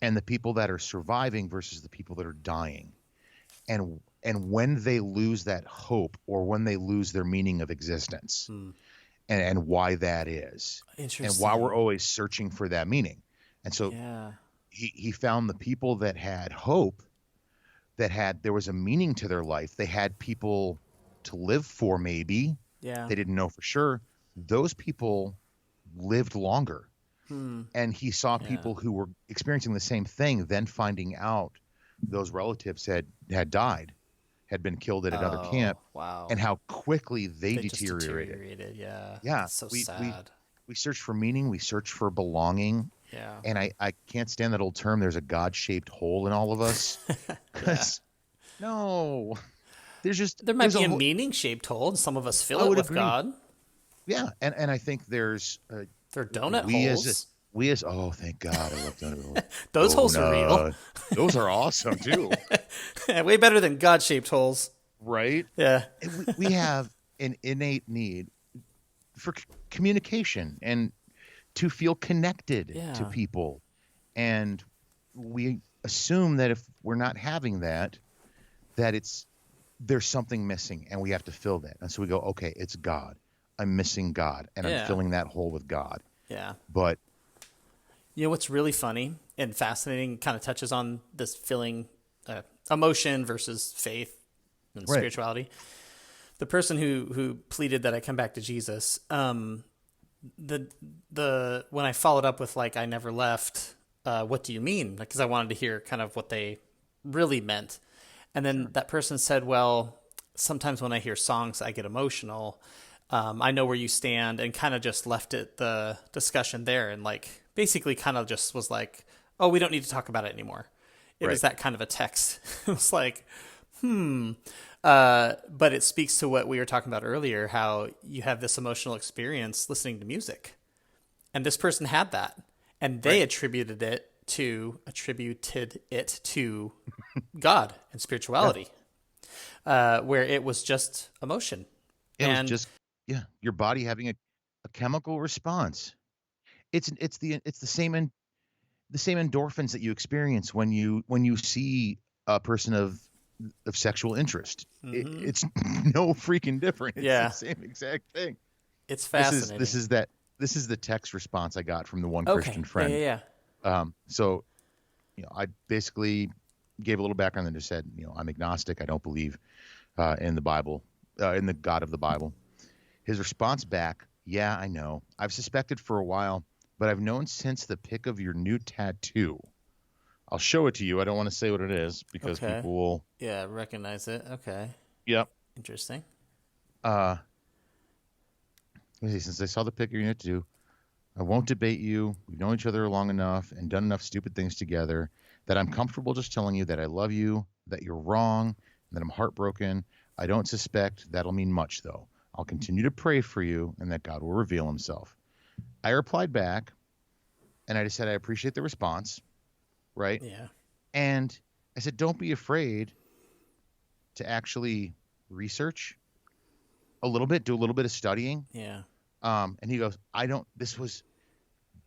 and the people that are surviving versus the people that are dying. And when they lose that hope, or when they lose their meaning of existence, and why that is, and why we're always searching for that meaning. And so he found the people that had hope, there was a meaning to their life. They had people to live for, maybe. Yeah. They didn't know for sure. Those people lived longer. And he saw people who were experiencing the same thing, then finding out those relatives had died, had been killed at another camp. Wow. And how quickly they just deteriorated. Yeah. Yeah. That's so sad. We search for meaning. We search for belonging. Yeah. And I can't stand that old term, there's a God-shaped hole in all of us. No. There might be a meaning-shaped hole, and some of us fill it with God. Yeah. And I think there's... They're donut holes. Oh, thank God. I love donut holes. Those holes are real. Those are awesome, too. Way better than God-shaped holes. Right? Yeah. We have an innate need for communication and to feel connected to people. And we assume that if we're not having that there's something missing, and we have to fill that. And so we go, okay, it's God. I'm missing God, and I'm filling that hole with God. Yeah. But what's really funny and fascinating, kind of touches on this filling emotion versus faith and spirituality. The person who pleaded that I come back to Jesus, when I followed up with like, I never left, what do you mean? Because I wanted to hear kind of what they really meant. And then that person said, well, sometimes when I hear songs, I get emotional. I know where you stand, and kind of just left it, the discussion there, and like basically kind of just was like, oh, we don't need to talk about it anymore. It was that kind of a text. It was like, But it speaks to what we were talking about earlier, how you have this emotional experience listening to music. And this person had that. And they Right. attributed it to God and Yeah. spirituality, where it was just emotion. It was And just, yeah, your body having a chemical response. It's the same endorphins that you experience when you see a person of sexual interest. It's no freaking different. It's the yeah, same exact thing. it's This is fascinating. this is that this is the text response I got from the one Okay. Christian Yeah, friend. yeah, So I basically gave a little background and just said, I'm agnostic. I don't believe in the Bible, in the God of the Bible. His response back, yeah, I know. I've suspected for a while, but I've known since the pic of your new tattoo. I'll show it to you. I don't want to say what it is yeah. because Okay. people will. Yeah, recognize it. Okay. Yep. Interesting. Uh, let me see. Since I saw the pic of your new tattoo, I won't debate you. We've known each other long enough and done enough stupid things together that I'm comfortable just telling you that I love you, that you're wrong, and that I'm heartbroken. I don't suspect that'll mean much, though. I'll continue to pray for you and that God will reveal himself. I replied back and I just said, I appreciate the response, right? Yeah. And I said, don't be afraid to actually research a little bit, do a little bit of studying. Yeah. And he goes,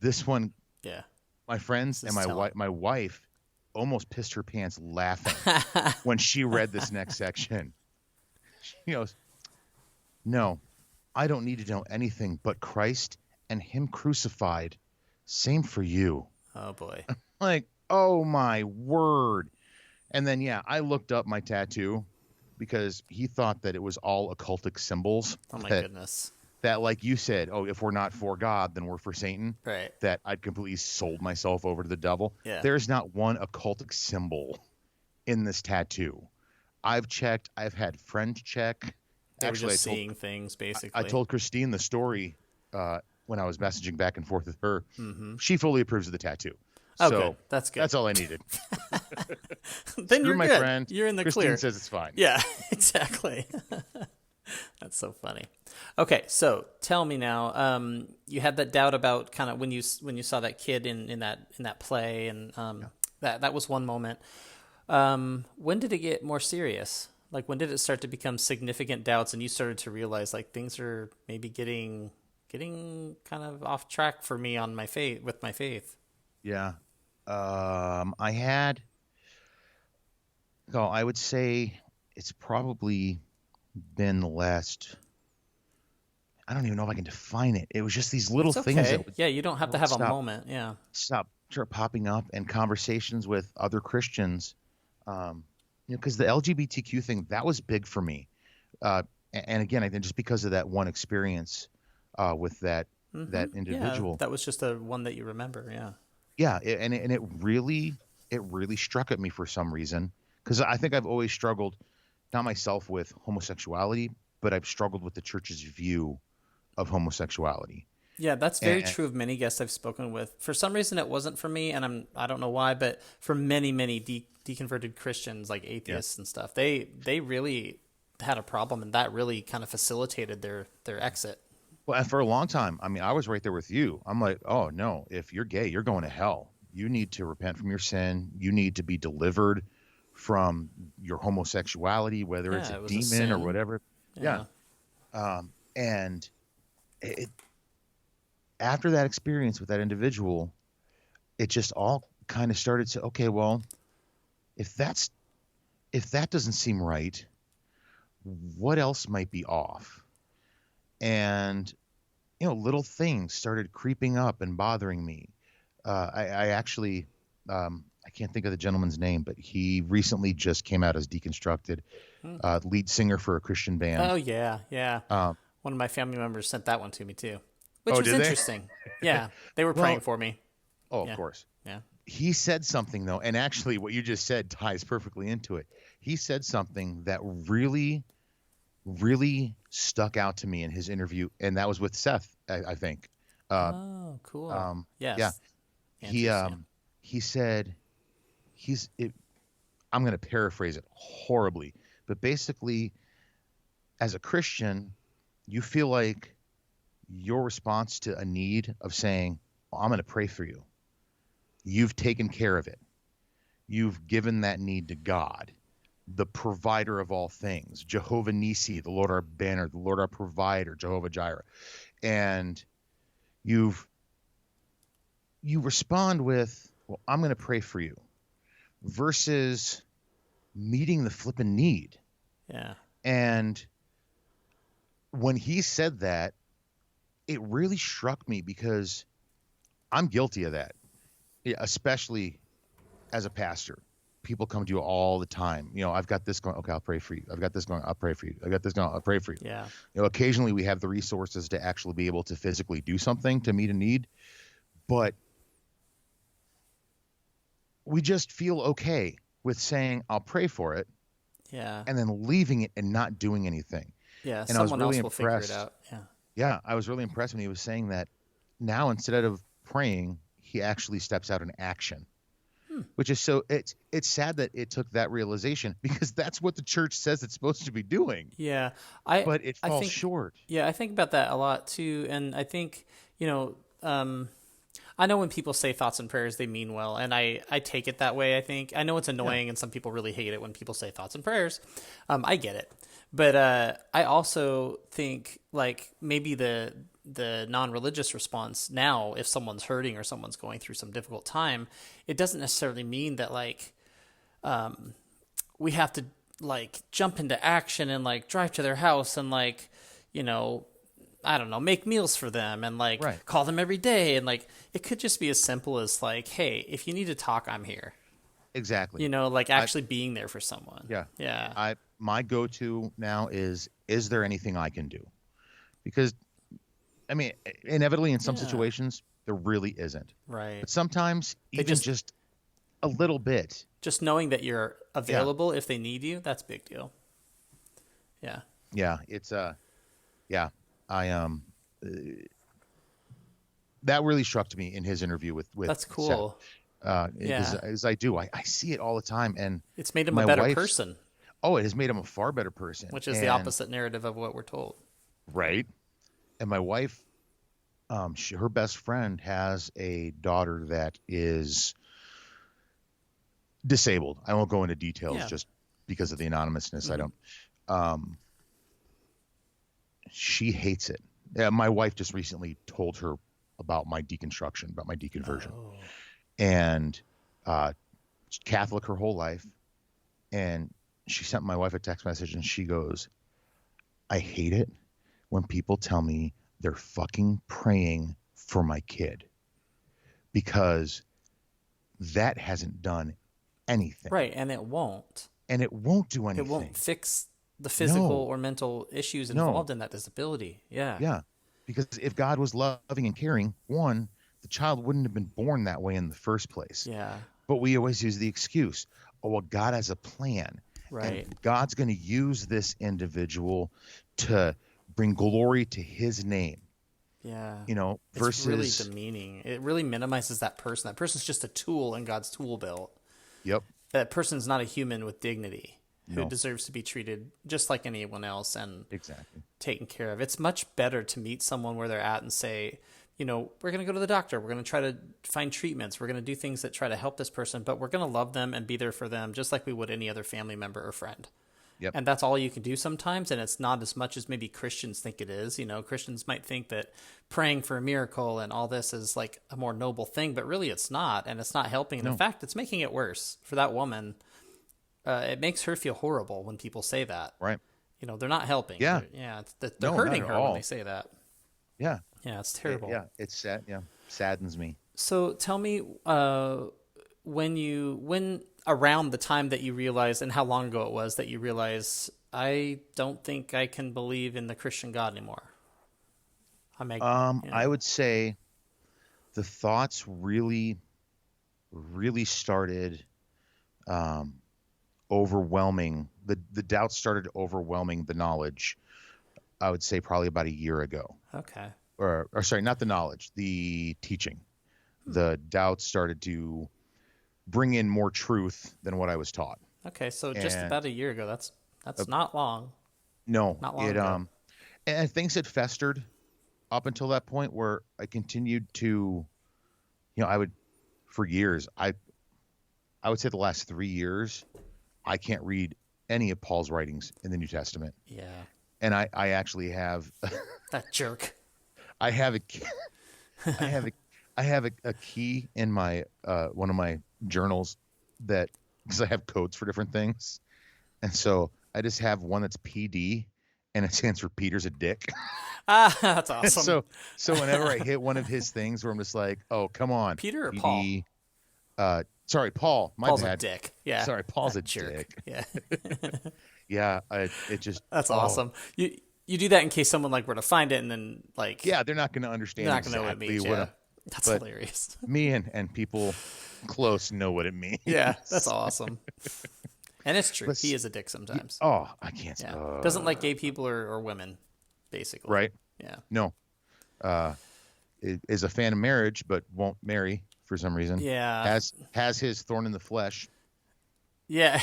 this one, Yeah. my friends This and is telling. my wife almost pissed her pants laughing when she read this next section. She goes, no, I don't need to know anything but Christ and him crucified. Same for you. Oh boy. Like, oh my word. And then, yeah, I looked up my tattoo because he thought that it was all occultic symbols Oh my that, goodness. that like you said, oh, if we're not for God, then we're for Satan. Right. That I'd completely sold myself over to the devil. Yeah. There's not one occultic symbol in this tattoo. I've checked. I've had friends check. They were Actually, just seeing things I basically. told Christine the story when I was messaging back and forth with her. She fully approves of the tattoo. Oh, So good. That's good. that's all I needed. Then Screw you're my good. friend. You're in the Christine clear. says it's fine. Yeah, exactly. That's so funny. Okay, so tell me now. You had that doubt about kind of when you saw that kid in that play, and that was one moment. When did it get more serious? Like when did it start to become significant doubts, and you started to realize like things are maybe getting kind of off track for me on my faith with my faith? Yeah. I had, I would say it's probably been the last, I don't even know if I can define it. It was just these little It's things okay. Yeah, you don't have that to would have a moment. Yeah. start popping up in conversations with other Christians. Because the LGBTQ thing, that was big for me. And again, I think just because of that one experience with that Yeah, individual. that was just the one that you remember. Yeah. Yeah, and it really struck at me for some reason because I think I've always struggled, not myself with homosexuality, but I've struggled with the church's view of homosexuality. Yeah, that's very And true of many guests I've spoken with. For some reason, it wasn't for me, and I don't know why, but for many deconverted Christians, like yeah, atheists and stuff, they really had a problem, and that really kind of facilitated their exit. well, and for a long time, I mean, I was right there with you. I'm like, oh no, if you're gay, you're going to hell. You need to repent from your sin. You need to be delivered from your homosexuality, whether it's Yeah, a it was a demon or sin. whatever. Yeah. Yeah. And it, after that experience with that individual, it just all kind of started to, okay, well, if that's if that doesn't seem right, what else might be off? And little things started creeping up and bothering me. I actually, I can't think of the gentleman's name, but he recently just came out as deconstructed, lead singer for a Christian Oh band. yeah, yeah. Um, One of my family members sent that one to me too, which oh, was did they? interesting. Yeah, they were praying Well, for me. oh, of Yeah, course. yeah. He said something though, and actually, what you just said ties perfectly into it. He said something that really stuck out to me in his interview, and that was with Seth, I think. Uh, Oh, cool. um, yeah, Yes, he Andrews. Yeah. he said he's it, I'm going to paraphrase it horribly, But basically, as a Christian, you feel like your response to a need of saying, well, I'm going to pray for you. You've taken care of it. You've given that need to God, the provider of all things, Jehovah Nissi, the Lord our banner, the Lord our provider, Jehovah Jireh. And you respond with, well, I'm going to pray for you, versus meeting the flipping need. Yeah. And when he said that, it really struck me because I'm guilty of that, especially as a pastor. People come to you all the time. I've got this going. Okay, I'll pray for you. I've got this going. I'll pray for you. I got this going. I'll pray for you. Yeah. Occasionally we have the resources to actually be able to physically do something to meet a need, but we just feel okay with saying, I'll pray for it. Yeah. And then leaving it and not doing anything. Yeah. And I was Someone really else will figure it impressed. out. Yeah. Yeah, I was really impressed when he was saying that now instead of praying, he actually steps out in action. Which is it's sad that it took that realization, because that's what the church says it's supposed to be doing. Yeah. But it falls think, short. Yeah, I think about that a lot too. And I think, I know when people say thoughts and prayers, they mean well. And I take it that way, I think. I know it's annoying and some people really hate it when people say thoughts and prayers. I get it. But I also think like maybe the non-religious response now, if someone's hurting or someone's going through some difficult time, it doesn't necessarily mean that like we have to like jump into action and like drive to their house and like, I don't know, make meals for them and like call them every day. And like, it could just be as simple as like, hey, if you need to talk, I'm here. Exactly. Like actually being there for someone. Yeah. Yeah. My go-to now is there anything I can do? Because I mean, inevitably in some situations there really isn't. Right. But sometimes even just a little bit. Just knowing that you're available if they need you, that's a big deal. Yeah. Yeah, it's that really struck to me in his interview with That's cool. As I do, I see it all the time, and it's made him a better person. Oh, it has made him a far better person, which is the opposite narrative of what we're told. Right. And my wife, her best friend has a daughter that is disabled. I won't go into details just because of the anonymousness. Mm-hmm. I don't. She hates it. My wife just recently told her about my deconstruction, about my deconversion. Oh. And Catholic her whole life. And she sent my wife a text message and she goes, I hate it when people tell me they're fucking praying for my kid, because that hasn't done anything. Right. And it won't. And it won't do anything. It won't fix the physical or mental issues involved in that disability. Yeah. Yeah. Because if God was loving and caring, one, the child wouldn't have been born that way in the first place. Yeah. But we always use the excuse, oh, well, God has a plan. Right. And God's going to use this individual to bring glory to his name. Yeah. Versus... It's really demeaning. It really minimizes that person. That person's just a tool in God's tool belt. Yep. That person's not a human with dignity who deserves to be treated just like anyone else and taken care of. It's much better to meet someone where they're at and say, we're going to go to the doctor. We're going to try to find treatments. We're going to do things that try to help this person, but we're going to love them and be there for them just like we would any other family member or friend. Yep. And that's all you can do sometimes. And it's not as much as maybe Christians think it is. Christians might think that praying for a miracle and all this is like a more noble thing, but really it's not. And it's not helping. And in fact, it's making it worse for that woman. It makes her feel horrible when people say that. Right. They're not helping. Yeah. They're hurting her when they say that. Yeah. Yeah, it's terrible. It's sad. Yeah, saddens me. So tell me, when around the time that you realized, and how long ago it was that you realized, I don't think I can believe in the Christian God anymore. I would say the thoughts really started overwhelming. The doubts started overwhelming the knowledge. I would say probably about a year ago. Okay. Or sorry, not the knowledge, the teaching. The doubts started to bring in more truth than what I was taught. Okay, so just about a year ago. That's That's not long. No, Not long it ago. and things had festered up until that point where I continued to, I would, for years, I would say the last 3 years, I can't read any of Paul's writings in the New Testament. Yeah. And I actually have, That jerk. I have a, I have a, I have a key in my, one of my journals that, because I have codes for different things. And so I just have one that's PD and it stands for Peter's a dick. That's awesome. So whenever I hit one of his things where I'm just like, oh, come on, Peter or PD, sorry, Paul, my Paul's a bad. dick. Yeah. Sorry, Paul's That a jerk. dick. Yeah. Yeah, it just That's oh, awesome. You do that in case someone like were to find it and then like yeah, they're not going to understand they're not gonna know what it exactly means. what Yeah. a, That's but hilarious. me and people close know what it means. Yeah, that's awesome. And it's true. Let's- He is a dick sometimes. Oh, I can't. Yeah. Doesn't like gay people or women, basically. Right? Yeah. No. Is a fan of marriage, but won't marry for some reason. Yeah. Has his thorn in the flesh. Yeah.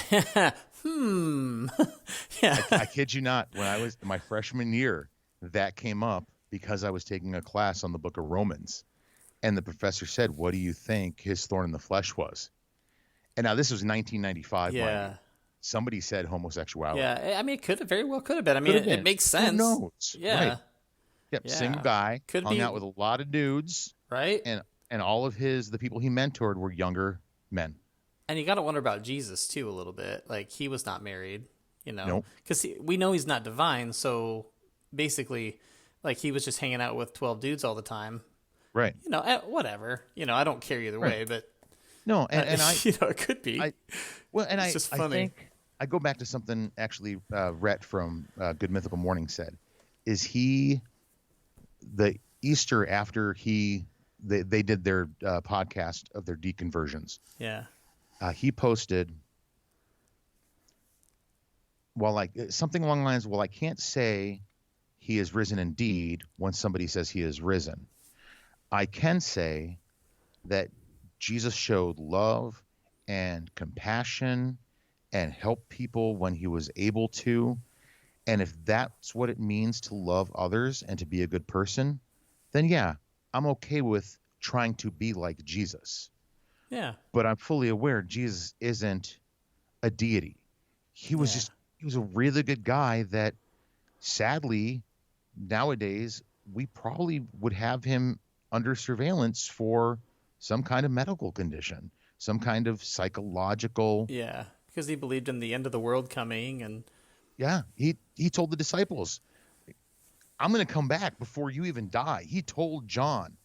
Yeah. I kid you not. When I was my freshman year, that came up because I was taking a class on the book of Romans. And the professor said, what do you think his thorn in the flesh was? And now this was 1995. Yeah. Mind you. Somebody said homosexuality. Yeah. I mean, it could have very well could have been. I mean, Could have it been. makes sense. Who knows? Yeah. Right. Yep. Yeah. Single guy. Could hung be. out with a lot of dudes. Right. And all of the people he mentored were younger men. And you got to wonder about Jesus too a little bit. Like he was not married, Nope. because we know he's not divine. So basically, like he was just hanging out with 12 dudes all the time. Right. Whatever. I don't care either way, but No, and I it could be. it's just I funny. think I go back to something actually Rhett from Good Mythical Morning said. Is he the Easter after they did their podcast of their deconversions? Yeah. He posted something along the lines, well, I can't say he is risen indeed when somebody says he is risen. I can say that Jesus showed love and compassion and helped people when he was able to. And if that's what it means to love others and to be a good person, then yeah, I'm okay with trying to be like Jesus. Yeah. But I'm fully aware Jesus isn't a deity. He was a really good guy that sadly nowadays we probably would have him under surveillance for some kind of medical condition, some kind of psychological. Yeah. Because he believed in the end of the world coming and Yeah. He told the disciples, I'm going to come back before you even die. He told John,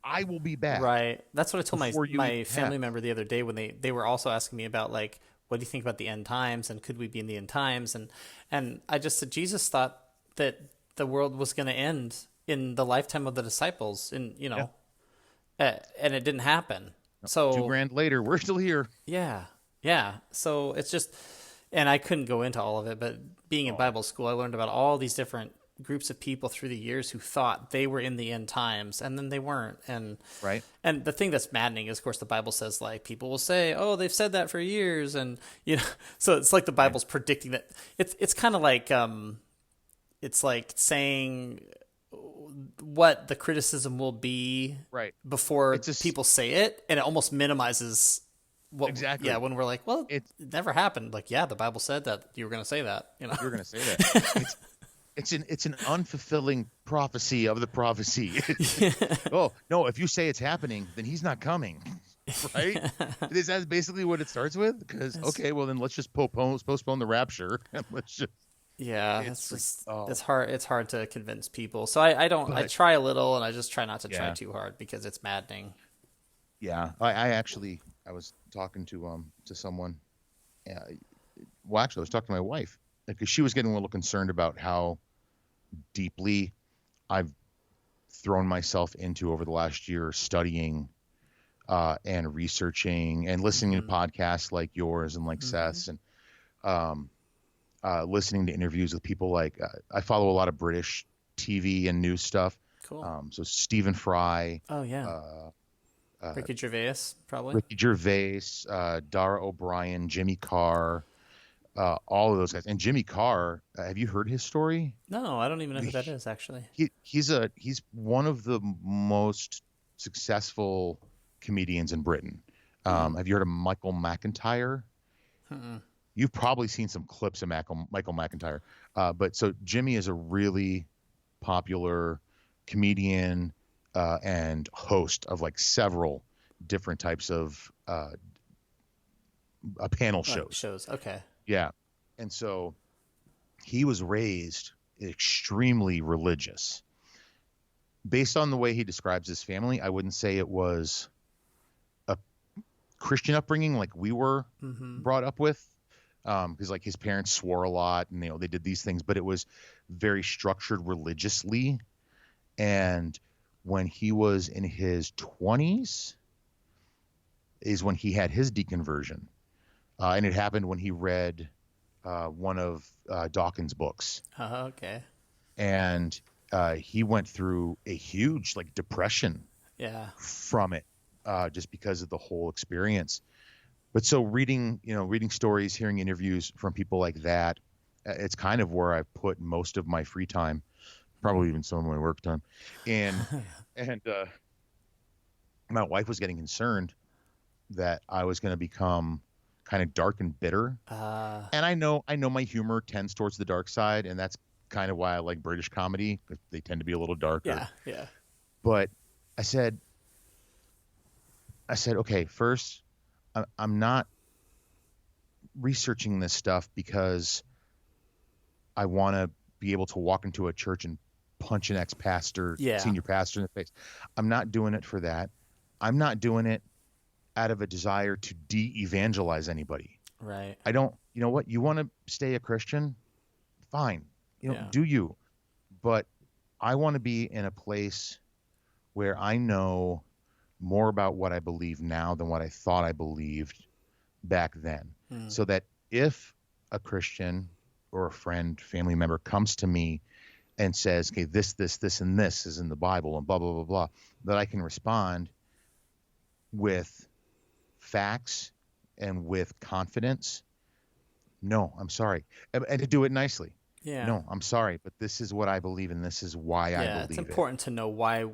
I will be back. right. That's what I told Before you my family have- member the other day when they were also asking me about like, what do you think about the end times and could we be in the end times? And I just said, Jesus thought that the world was going to end in the lifetime of the disciples and, and it didn't happen. So $2,000 later, we're still here. yeah. Yeah. So it's just, and I couldn't go into all of it, but being in Bible school, I learned about all these different groups of people through the years who thought they were in the end times and then they weren't. Right. And the thing that's maddening is, of course, the Bible says like people will say, oh, they've said that for years. And, so it's like the Bible's predicting that it's kind of like, it's like saying what the criticism will be Right. before people say it. And it almost minimizes what, Exactly. yeah, when we're like, well, it never happened. Like, yeah, the Bible said that you were going to say that. You're going to say that. It's an unfulfilling prophecy of the prophecy. Oh, no, if you say it's happening, then he's not coming. Right? Is that basically what it starts with? Because, okay, well, then let's just postpone the rapture. And let's just. Yeah, It's it's hard. It's hard to convince people. So I try a little, and I just try not to try too hard because it's maddening. Yeah, I was talking to someone. Well, actually, I was talking to my wife because she was getting a little concerned about how deeply I've thrown myself into over the last year studying and researching and listening to podcasts like yours and like Seth's and listening to interviews with people like I follow a lot of British TV and news stuff. Cool. So Stephen Fry. Oh yeah. Ricky Gervais, probably. Ricky Gervais, Dara O'Brien, Jimmy Carr, all of those guys. And Jimmy Carr, have you heard his story? No, I don't even know who that is actually. He's one of the most successful comedians in Britain. Have you heard of Michael McIntyre? Mm-mm. You've probably seen some clips of Michael McIntyre. But so Jimmy is a really popular comedian and host of like several different types of panel shows. Shows, okay. Yeah. And so he was raised extremely religious. Based on the way he describes his family, I wouldn't say it was a Christian upbringing like we were brought up with, because like his parents swore a lot and they did these things, but it was very structured religiously. And when he was in his 20s is when he had his deconversion, and it happened when he read one of Dawkins' books. Okay. And he went through a huge like depression from it, just because of the whole experience. But so reading stories, hearing interviews from people like that, it's kind of where I've put most of my free time, probably even some of my work time. And my wife was getting concerned that I was going to become kind of dark and bitter. And I know my humor tends towards the dark side, and that's kind of why I like British comedy, because they tend to be a little darker. Yeah. But I said, okay, first, I'm not researching this stuff because I want to be able to walk into a church and punch an ex-pastor, senior pastor in the face. I'm not doing it for that. I'm not doing it out of a desire to de-evangelize anybody. Right. I don't, you know what? You want to stay a Christian? Fine. Do you? But I want to be in a place where I know more about what I believe now than what I thought I believed back then. So that if a Christian or a friend, family member comes to me and says, okay, this, and this is in the Bible and blah, blah, blah, blah, that I can respond with facts and with confidence. No, I'm sorry. And to do it nicely. Yeah. No, I'm sorry, but this is what I believe, and this is why I believe it. It's important to know why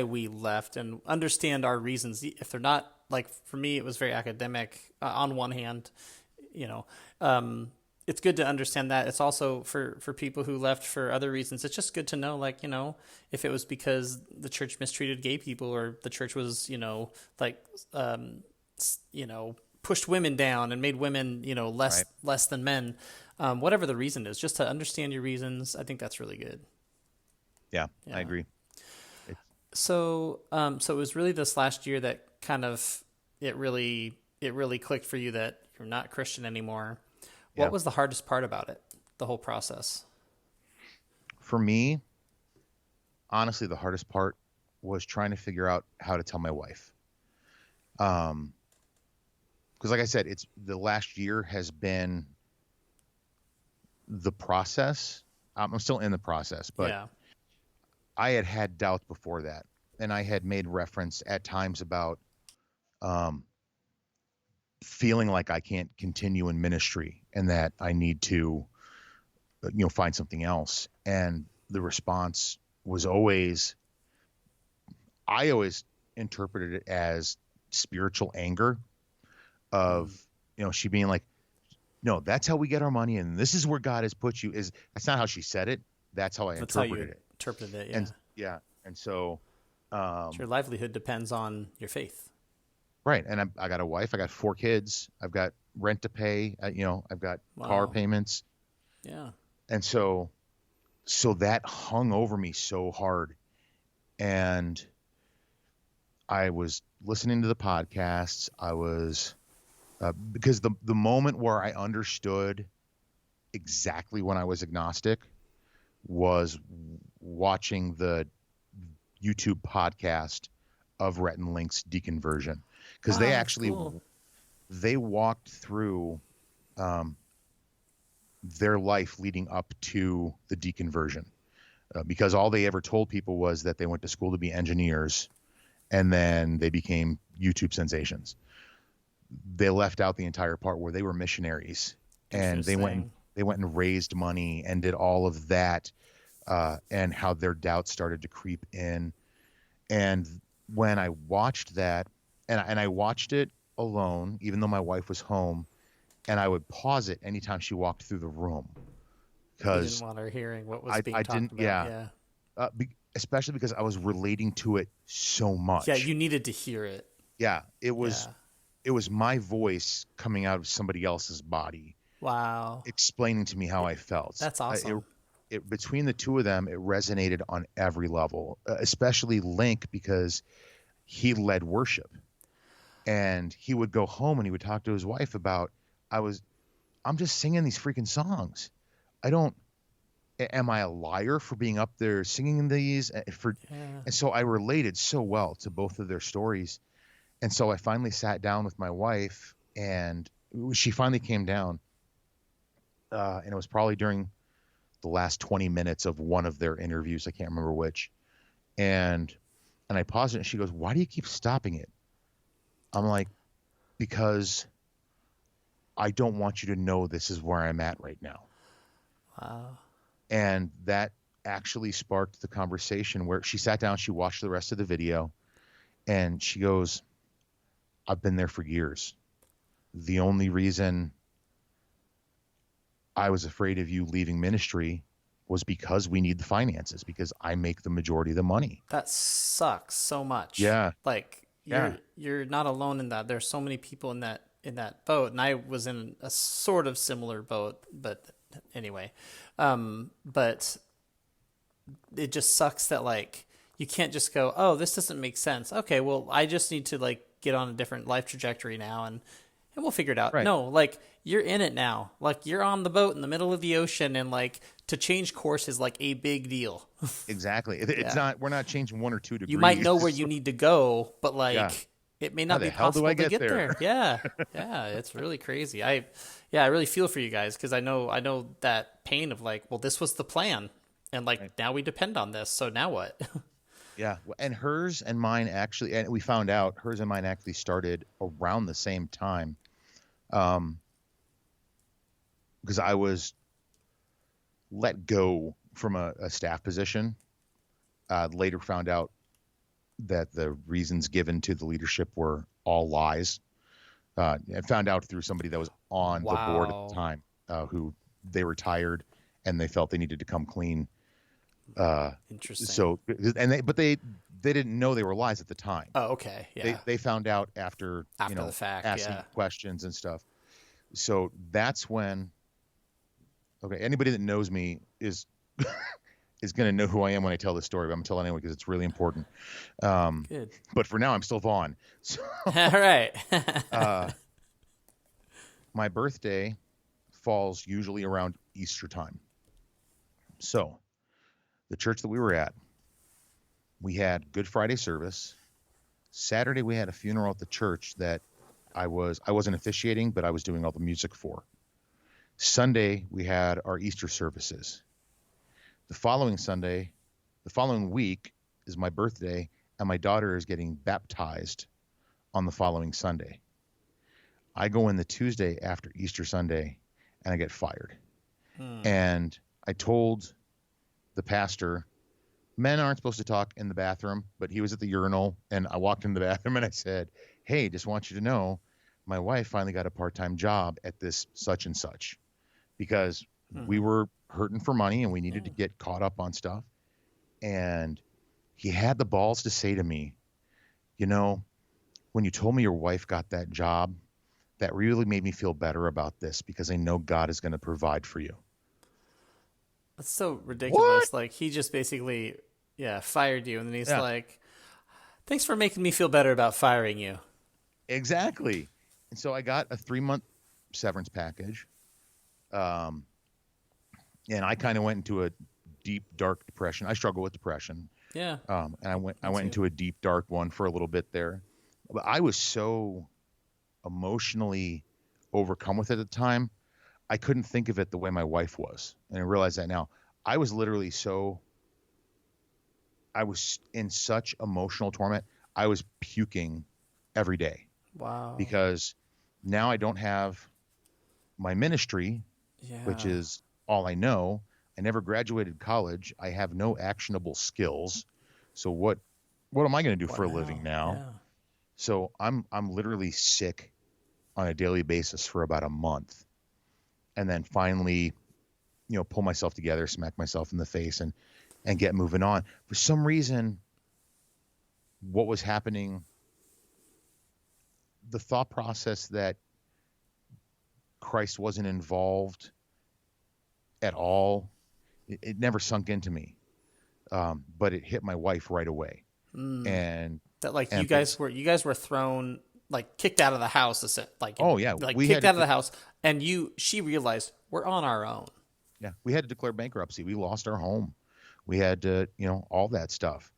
we left and understand our reasons. If they're not, like for me, it was very academic on one hand, it's good to understand that. It's also for people who left for other reasons. It's just good to know, like, if it was because the church mistreated gay people or the church was, pushed women down and made women, less than men. Whatever the reason is, just to understand your reasons, I think that's really good. Yeah. I agree. So it was really this last year that kind of it really clicked for you that you're not Christian anymore. What was the hardest part about it, the whole process? For me, honestly, the hardest part was trying to figure out how to tell my wife. Because like I said, it's the last year has been the process. I'm still in the process, but I had doubts before that. And I had made reference at times about feeling like I can't continue in ministry and that I need to, find something else. And the response was I always interpreted it as spiritual anger of, she being like, no, that's how we get our money, and this is where God has put you. That's not how she said it. That's how I interpreted it. Interpreted it, yeah. And so your livelihood depends on your faith. Right. And I got a wife, I got 4 kids, I've got rent to pay, I've got car payments. Yeah. And so that hung over me so hard. And I was listening to the podcasts. I was because the moment where I understood exactly when I was agnostic was watching the YouTube podcast of Rhett and Link's deconversion, because they actually they walked through their life leading up to the deconversion, because all they ever told people was that they went to school to be engineers and then they became YouTube sensations. They left out the entire part where they were missionaries and Interesting. they went and raised money and did all of that, and how their doubts started to creep in. And when I watched that, and I watched it alone, even though my wife was home, and I would pause it anytime she walked through the room You didn't because want her hearing what was being I talked didn't, about. yeah, Yeah. especially because I was relating to it so Yeah, much. you needed to hear it. Yeah, Yeah. it was my voice coming out of somebody else's body, Wow. explaining to me how I felt. That's awesome. Between the two of them, it resonated on every level, especially Link because he led worship, and he would go home and he would talk to his wife about, I was, I'm just singing these freaking songs. I don't, am I a liar for being up there singing these? Yeah. And so I related so well to both of their stories. And so I finally sat down with my wife, and she finally came down. And it was probably during the last 20 minutes of one of their interviews. I can't remember which. And I paused it, and she goes, "Why do you keep stopping it?" I'm like, "Because I don't want you to know this is where I'm at right now." Wow. And that actually sparked the conversation where she sat down, she watched the rest of the video, and she goes, "I've been there for years. The only reason I was afraid of you leaving ministry was because we need the finances, because I make the majority of the money." That sucks so much. Yeah. Like Yeah. you're not alone in that. There's so many people in that boat, and I was in a sort of similar boat, but anyway. But it just sucks that like you can't just go, "Oh, this doesn't make sense." Okay, well, I just need to like get on a different life trajectory now and we'll figure it out. Right. No, like you're in it now. Like you're on the boat in the middle of the ocean, and like to change course is like a big deal. Exactly. Yeah. It's not, we're not changing 1 or 2 degrees. You might know where you need to go, but Yeah. like it may How not the be hell do I possible to get get there? there. Yeah. Yeah, it's really crazy. I really feel for you guys because I know that pain of like, well, this was the plan and like Right. now we depend on this. So now what? Yeah. And hers and mine actually, and we found out hers and mine actually started around the same time. Because I was let go from a staff position. Later found out that the reasons given to the leadership were all lies. And found out through somebody that was on the board at the Wow. time, who they retired and they felt they needed to come clean. Interesting. So, and they didn't know they were lies at the time. Oh, okay. Yeah. They found out after, After the fact, asking yeah. questions and stuff. So that's when, okay, anybody that knows me is is going to know who I am when I tell this story, but I'm going to tell it anyway because it's really important. Good. But for now, I'm still Vaughn. So All right. my birthday falls usually around Easter time. So the church that we were at, we had Good Friday service. Saturday, we had a funeral at the church that I wasn't officiating, but I was doing all the music for. Sunday, we had our Easter services. The following week is my birthday, and my daughter is getting baptized on the following Sunday. I go in the Tuesday after Easter Sunday, and I get fired. And I told the pastor, men aren't supposed to talk in the bathroom, but he was at the urinal, and I walked in the bathroom and I said, "Hey, just want you to know, my wife finally got a part-time job at this such and such," because we were hurting for money and we needed to get caught up on stuff. And he had the balls to say to me, "When you told me your wife got that job, that really made me feel better about this because I know God is going to provide for you." That's so What? ridiculous. Like he just basically, yeah, fired you, and then he's Yeah. like, "Thanks for making me feel better about firing you." Exactly. And so I got a 3-month severance package. And I kind of went into a deep, dark depression. I struggle with depression. Yeah. And I went too. into a deep, dark one for a little bit there. But I was so emotionally overcome with it at the time. I couldn't think of it the way my wife was. And I realize that now. I was in such emotional torment. I was puking every day Wow. because now I don't have my ministry, which Yeah. is all I know. I never graduated college. I have no actionable skills. So what am I going to do What for a living now? now? Yeah. So I'm literally sick on a daily basis for about a month, and then finally, pull myself together, smack myself in the face, and get moving on. For some reason, what was happening, the thought process that Christ wasn't involved at all, it never sunk into me. But it hit my wife right away, Mm. and That like and things. you guys were thrown like kicked out of the house, Oh yeah, like we had kicked to. out of the house, and she realized we're on our own. Yeah, we had to declare bankruptcy. We lost our home. We had to, all that stuff,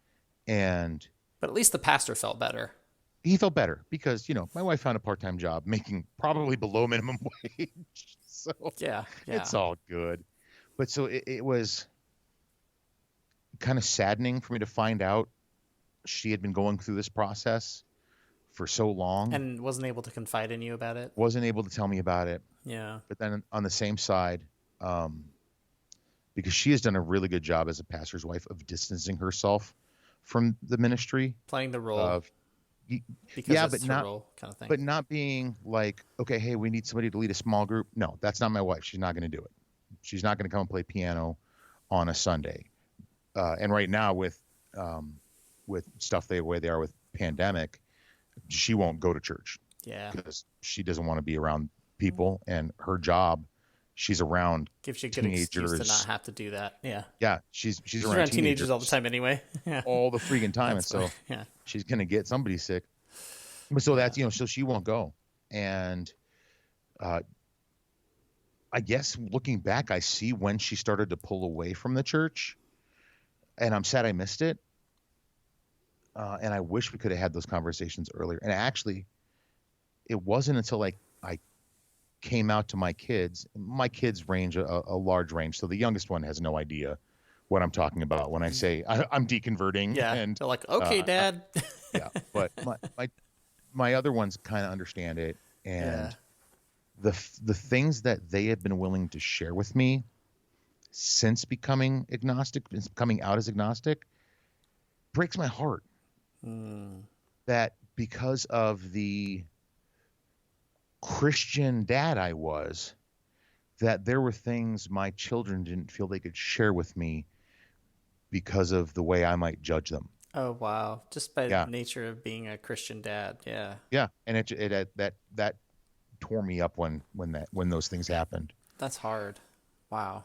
and But at least the pastor felt better. he felt better because my wife found a part-time job making probably below minimum wage, so Yeah, yeah. it's all good. But so it was kind of saddening for me to find out she had been going through this process for so long, And wasn't able to confide in you about it. wasn't able to tell me about it. Yeah. But then on the same side, um, because she has done a really good job as a pastor's wife of distancing herself from the ministry Playing the role of because yeah, it's her role kind of thing. but not being like, okay, hey, we need somebody to lead a small group. No, that's not my wife. She's not going to do it. She's not going to come and play piano on a Sunday. And right now with stuff the way they are with pandemic, she won't go to church Yeah. because she doesn't want to be around people, and her job, she's around Gives you a good excuse to not teenagers. have to do that. Yeah. Yeah, she's She's around around teenagers all the teenagers time anyway. Yeah. all the freaking time, and That's so yeah. she's gonna get somebody sick. But so Yeah. that's so she won't go, and uh, I guess looking back, I see when she started to pull away from the church, and I'm sad I missed it. And I wish we could have had those conversations earlier. And actually, it wasn't until I came out to my kids. My kids range a large range, so the youngest one has no idea what I'm talking about when I say I'm deconverting. Yeah. And They're like, okay, Dad. yeah, but my other ones kind of understand it, Yeah. and the things that they have been willing to share with me since becoming agnostic, since coming out as agnostic, breaks my heart. That because of the Christian dad I was, that there were things my children didn't feel they could share with me because of the way I might judge them. Oh wow! Just by the Yeah, nature of being a Christian dad, yeah, yeah, and that tore me up when those things happened. that's hard. Wow,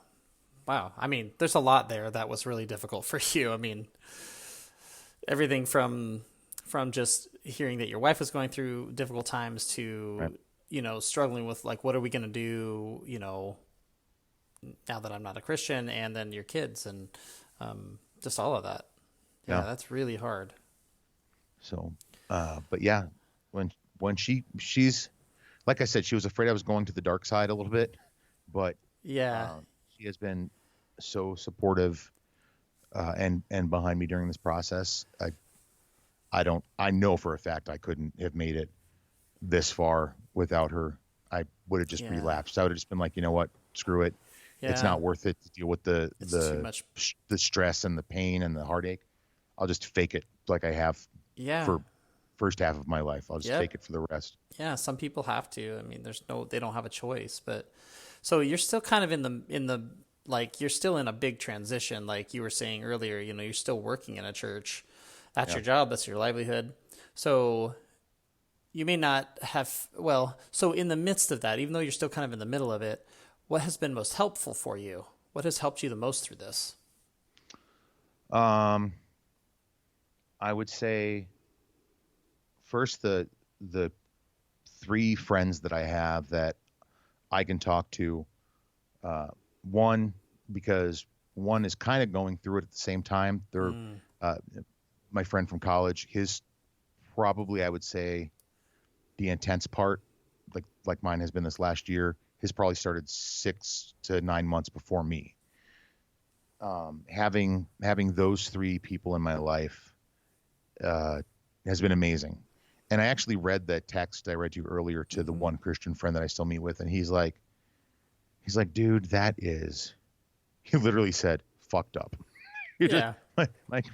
wow. I mean, there's a lot there that was really difficult for you. I mean, everything from just hearing that your wife was going through difficult times Right. to struggling with like what are we gonna do now that I'm not a Christian, and then your kids and just all of that. Yeah, Yeah. that's really hard. So, but yeah, when she's like I said, she was afraid I was going to the dark side a little bit, but Yeah, she has been so supportive and behind me during this process. I know for a fact I couldn't have made it this far without her. I would have just yeah, relapsed. I would have just been like, you know what, screw it. It's yeah. not worth it to deal with the It's too the much. the stress and the pain and the heartache. I'll just fake it like I have Yeah. for first half of my life. I'll just Yep. fake it for the rest. Yeah, some people have to. I mean, they don't have a choice. But so you're still kind of in the like you're still in a big transition, like you were saying earlier. You're still working in a church. That's Yeah. your job. That's your livelihood. So you may not have. Well, so in the midst of that, even though you're still kind of in the middle of it, what has been most helpful for you? What has helped you the most through this? Um, I would say first the three friends that I have that I can talk to. One, because one is kind of going through it at the same time. They're uh, my friend from college. His probably I would say the intense part, like mine has been this last year. His probably started 6 to 9 months before me. Having those three people in my life has been amazing. And I actually read that text I read to you earlier to the one Christian friend that I still meet with, and he's like, He's like, dude, that is, he literally said, fucked up. You're just Yeah. like,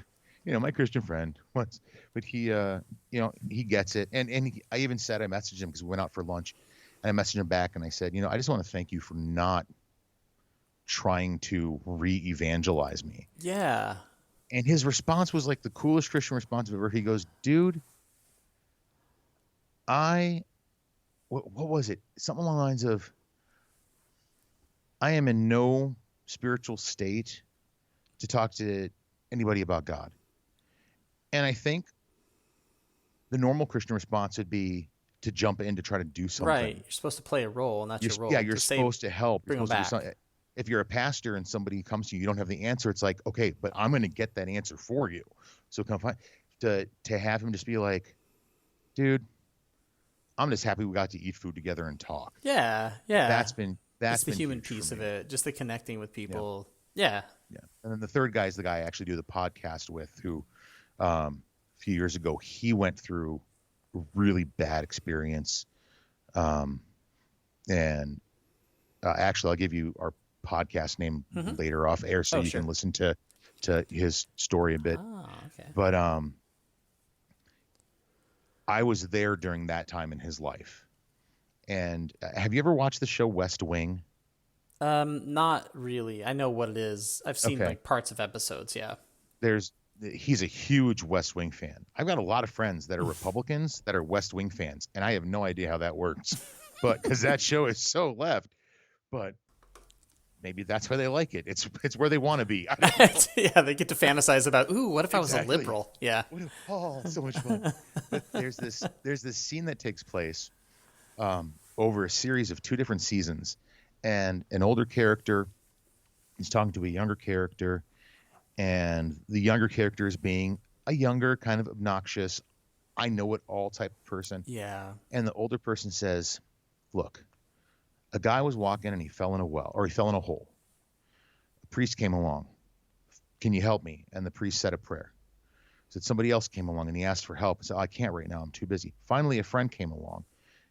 my Christian friend once, but he gets it. I even said, I messaged him because we went out for lunch, and I messaged him back and I said, I just want to thank you for not trying to re-evangelize me. Yeah. And his response was like the coolest Christian response ever. He goes, dude, what was it? Something along the lines of, I am in no spiritual state to talk to anybody about God. And I think the normal Christian response would be to jump in to try to do something. Right. You're supposed to play a role, and that's your role. Yeah, you're supposed to help. You're Bring them supposed to do back. something. If you're a pastor and somebody comes to you, you don't have the answer. It's like, okay, but I'm going to get that answer for you. So come find to have him just be like, dude, I'm just happy we got to eat food together and talk. Yeah. Yeah. That's Just the been human huge piece for of me. it, just the connecting with people. Yeah. Yeah. And then the third guy is the guy I actually do the podcast with, who a few years ago, he went through a really bad experience. And actually, I'll give you our podcast name later off air so you sure. can listen to his story a bit. Oh, okay. But I was there during that time in his life. And have you ever watched the show West Wing? Not really. I know what it is. I've seen Okay. like parts of episodes. Yeah. He's a huge West Wing fan. I've got a lot of friends that are Republicans that are West Wing fans, and I have no idea how that works. But because that show is so left, but maybe that's why they like it. It's where they want to be. I don't know. Yeah, they get to fantasize about, ooh, what if I was a Exactly. liberal? Yeah. So much fun. But there's this scene that takes place over a series of 2 different seasons, and an older character is talking to a younger character, and the younger character is being a younger, kind of obnoxious, I know it all type of person. Yeah. And the older person says, look, a guy was walking and he fell in a well, or he fell in a hole. A priest came along. Can you help me? And the priest said a prayer. Said somebody else came along and he asked for help. I said, I can't right now. I'm too busy. Finally, a friend came along.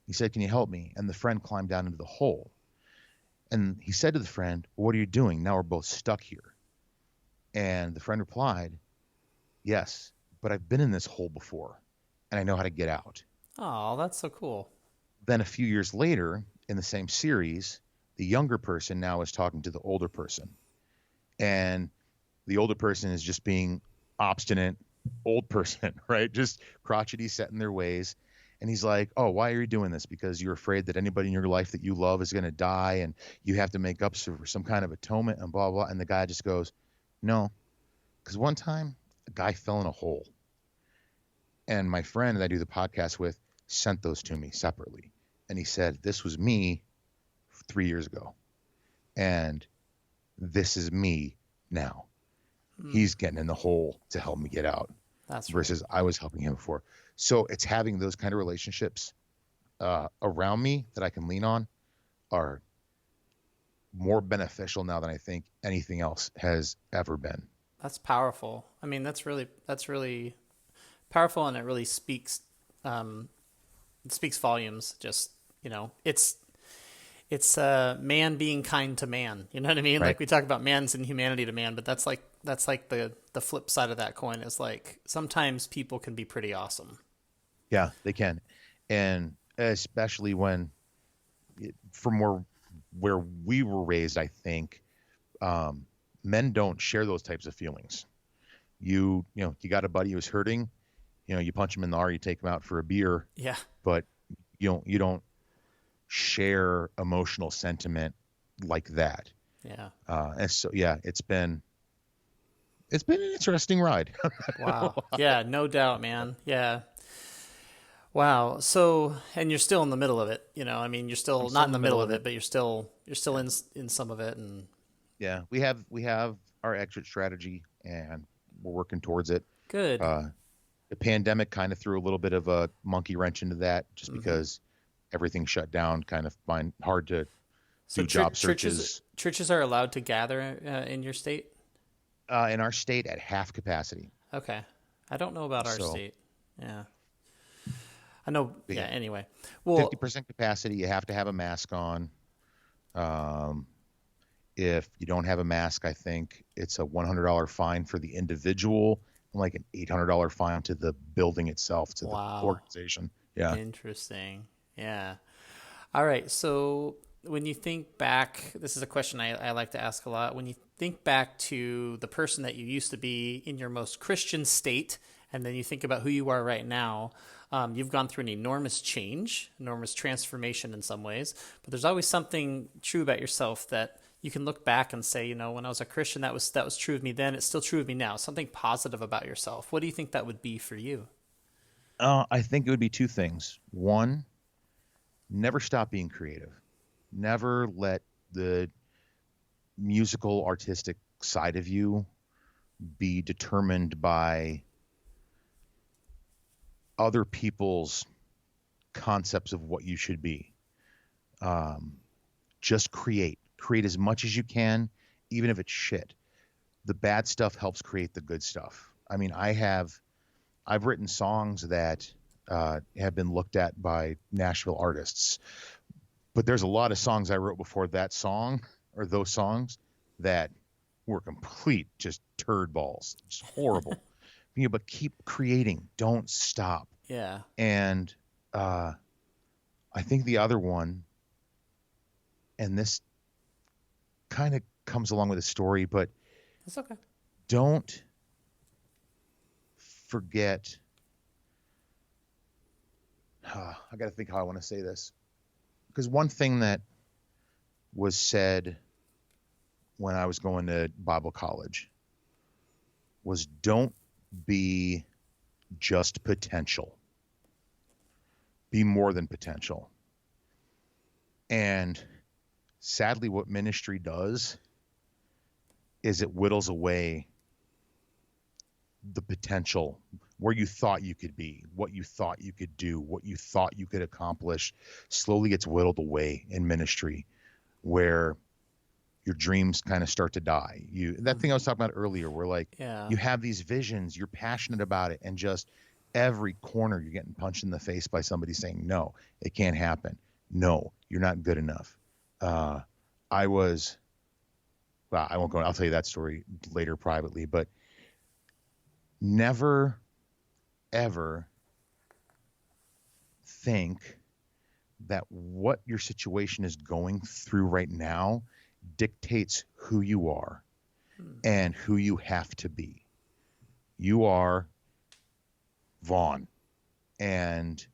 He said, can you help me? And the friend climbed down into the hole. And he said to the friend, what are you doing? Now we're both stuck here. And the friend replied, yes, but I've been in this hole before and I know how to get out. Oh, that's so cool. Then a few years later in the same series, the younger person now is talking to the older person. And the older person is just being obstinate old person, right? Just crotchety, set in their ways. And he's like, oh, why are you doing this? Because you're afraid that anybody in your life that you love is going to die and you have to make up for some kind of atonement and blah, blah. And the guy just goes, no, because one time a guy fell in a hole. And my friend that I do the podcast with sent those to me separately. And he said, this was me 3 years ago. And this is me now. He's getting in the hole to help me get out. That's versus I was helping him before. So it's having those kind of relationships around me that I can lean on are more beneficial now than I think anything else has ever been. That's powerful. I mean, that's really powerful, and it really speaks volumes. Just, it's man being kind to man. You know what I mean? Right. Like we talk about man's inhumanity to man, but that's like the flip side of that coin is like sometimes people can be pretty awesome. Yeah, they can. And especially when from where we were raised, I think men don't share those types of feelings. You got a buddy who's hurting, you punch him in the arm, you take him out for a beer. Yeah. But you don't share emotional sentiment like that. Yeah. And so, yeah, it's been an interesting ride. Wow. Yeah, no doubt, man. Yeah. Wow. So, and you're still in the middle of it, I mean, you're still not in the middle of it, but you're still in some of it. And yeah, we have our exit strategy and we're working towards it. good. The pandemic kind of threw a little bit of a monkey wrench into that just because everything shut down, kind of find hard to do job searches. Churches are allowed to gather in your state? In our state at half capacity. Okay. I don't know about our So- state. Yeah. I know. Yeah. Yeah. Anyway, well, 50% capacity. You have to have a mask on. Um, if you don't have a mask, I think it's a $100 fine for the individual and like an $800 fine to the building itself, to the Wow. organization. Yeah. Interesting. Yeah. All right. So when you think back, this is a question I like to ask a lot. When you think back to the person that you used to be in your most Christian state, and then you think about who you are right now, you've gone through an enormous change, enormous transformation in some ways. But there's always something true about yourself that you can look back and say, when I was a Christian, that was true of me then. It's still true of me now. Something positive about yourself. What do you think that would be for you? I think it would be two things. One, never stop being creative. Never let the musical, artistic side of you be determined by other people's concepts of what you should be. Um, just create as much as you can, even if it's shit. The bad stuff helps create the good stuff. I mean, I've written songs that have been looked at by Nashville artists, but there's a lot of songs I wrote before that song or those songs that were complete just turd balls, just horrible. But keep creating, don't stop. Yeah. And I think the other one, and this kind of comes along with the story, but That's okay. don't forget. I got to think how I want to say this, because one thing that was said when I was going to Bible college was don't be just potential, be more than potential. And sadly, what ministry does is it whittles away the potential, where you thought you could be, what you thought you could do, what you thought you could accomplish, slowly gets whittled away in ministry, where your dreams kind of start to die. That thing I was talking about earlier, where like Yeah. you have these visions, you're passionate about it, and just every corner you're getting punched in the face by somebody saying, no, it can't happen. No, you're not good enough. I was, well, I won't go, I'll tell you that story later privately, but never, ever think that what your situation is going through right now dictates who you are and who you have to be. You are Vaughn, and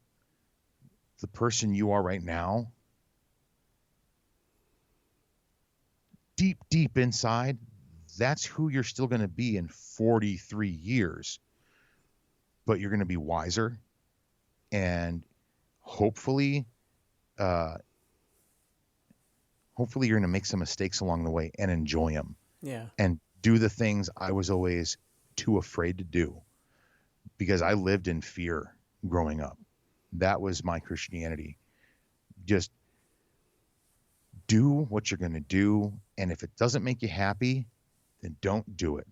the person you are right now, deep, deep inside, that's who you're still going to be in 43 years. But you're going to be wiser, and hopefully, uh, hopefully you're going to make some mistakes along the way and enjoy them Yeah. and do the things I was always too afraid to do, because I lived in fear growing up. That was my Christianity. Just do what you're going to do. And if it doesn't make you happy, then don't do it.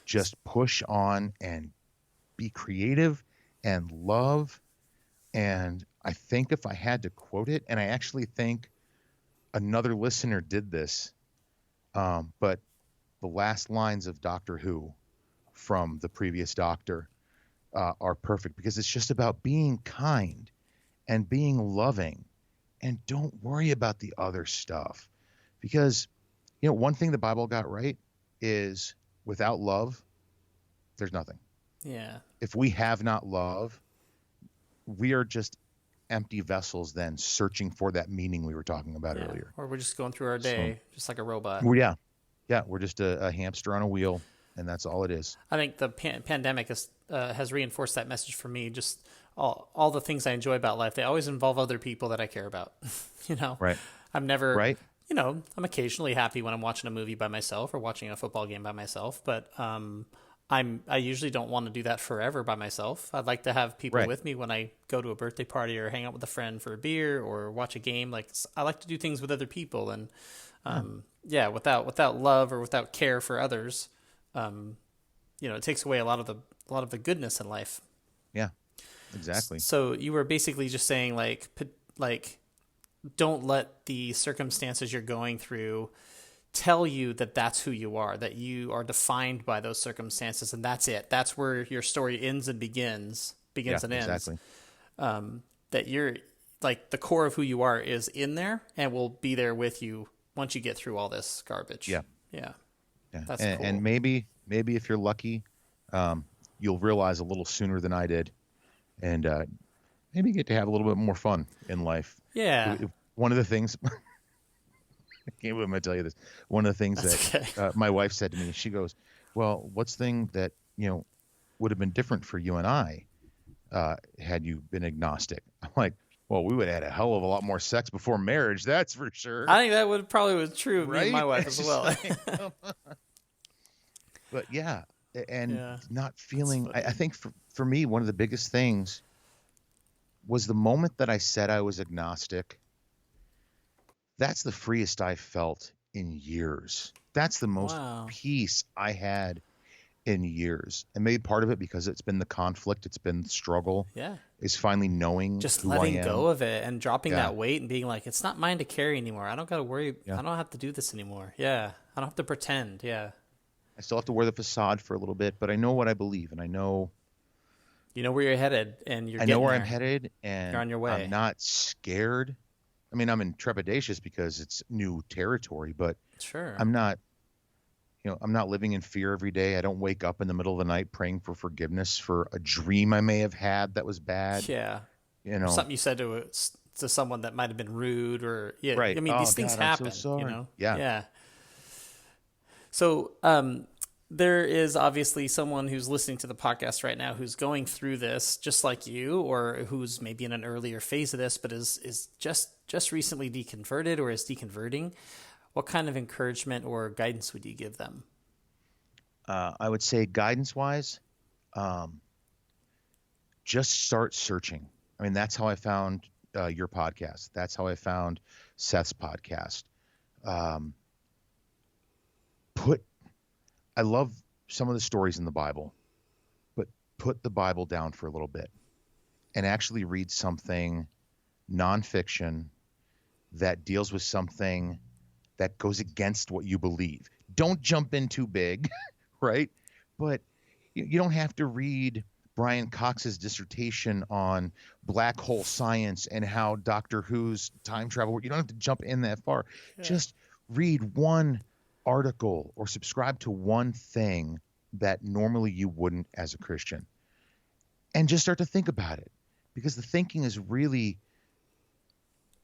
Just push on and be creative and love. And I think if I had to quote it, and I actually think another listener did this, but the last lines of Doctor Who from the previous Doctor are perfect, because it's just about being kind and being loving, and don't worry about the other stuff. Because, one thing the Bible got right is without love, there's nothing. Yeah. If we have not love, we are just empty vessels then searching for that meaning we were talking about Yeah. earlier. Or we're just going through our So, day just like a robot. well, yeah, we're just a hamster on a wheel, and that's all it is. I think the pandemic has reinforced that message for me. Just all the things I enjoy about life, they always involve other people that I care about. Right. I'm never, Right. I'm occasionally happy when I'm watching a movie by myself or watching a football game by myself, but I usually don't want to do that forever by myself. I'd like to have people Right. with me when I go to a birthday party or hang out with a friend for a beer or watch a game. Like I like to do things with other people, and without love or without care for others, it takes away a lot of the goodness in life. Yeah, exactly. So you were basically just saying like don't let the circumstances you're going through tell you that that's who you are, that you are defined by those circumstances, and that's it. That's where your story ends and begins Yeah, and ends. exactly. That you're like the core of who you are is in there and will be there with you once you get through all this garbage. Yeah. Yeah. Yeah. That's cool. And maybe if you're lucky, you'll realize a little sooner than I did, and maybe get to have a little bit more fun in life. Yeah. One of the things, I can't believe I'm going to tell you this. One of the things that my wife said to me, she goes, well, what's the thing that, would have been different for you and I had you been agnostic? I'm like, well, we would have had a hell of a lot more sex before marriage. That's for sure. I think that would probably was true of me and my Right? wife as well. Like, but yeah, and not feeling, I think for me, one of the biggest things was the moment that I said I was agnostic. That's the freest I felt in years. That's the most Wow. peace I had in years. And maybe part of it because it's been the conflict, it's been the struggle, Yeah. is finally knowing Just who letting I am. go of it and dropping Yeah. that weight and being like, it's not mine to carry anymore. I don't got to worry. Yeah. I don't have to do this anymore. Yeah. I don't have to pretend. Yeah. I still have to wear the facade for a little bit, but I know what I believe, and I know You know where you're headed, and you're I know getting where there. I'm headed, and You're on your way. I'm not scared. I mean, I'm in trepidatious because it's new territory, but Sure. I'm not, I'm not living in fear every day. I don't wake up in the middle of the night praying for forgiveness for a dream I may have had that was bad. Yeah. You Something you said to someone that might have been rude or yeah. Right. I mean, Oh, these things God, I'm so happen. sorry. Yeah. Yeah. So there is obviously someone who's listening to the podcast right now who's going through this just like you, or who's maybe in an earlier phase of this, but is just recently deconverted or is deconverting. What kind of encouragement or guidance would you give them? I would say guidance-wise, just start searching. I mean, that's how I found your podcast. That's how I found Seth's podcast. I love some of the stories in the Bible, but put the Bible down for a little bit and actually read something nonfiction that deals with something that goes against what you believe. Don't jump in too big, right? But you don't have to read Brian Cox's dissertation on black hole science and how Doctor Who's time travel. You don't have to jump in that far. Yeah. Just read one article or subscribe to one thing that normally you wouldn't as a Christian, and just start to think about it, because the thinking is really,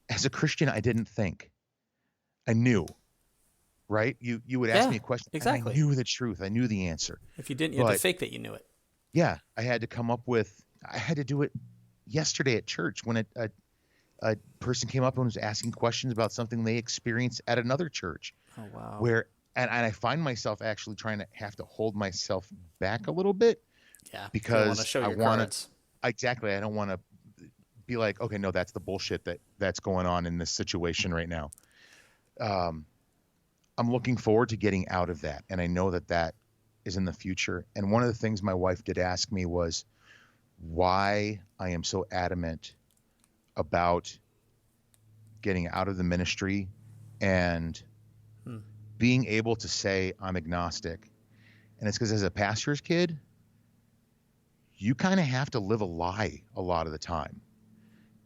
as a Christian, I didn't think. I knew, right? You would ask me a question, exactly. And I knew the truth. I knew the answer. If you didn't, you had to fake that you knew it. Yeah, I had to do it yesterday at church when a person came up and was asking questions about something they experienced at another church. Oh, wow. And I find myself actually trying to have to hold myself back a little bit. Yeah, because I want to exactly. I don't want to be like, okay, no, that's the bullshit that's going on in this situation right now. I'm looking forward to getting out of that, and I know that is in the future. And one of the things my wife did ask me was why I am so adamant about getting out of the ministry and being able to say I'm agnostic. And it's because as a pastor's kid, you kind of have to live a lie a lot of the time.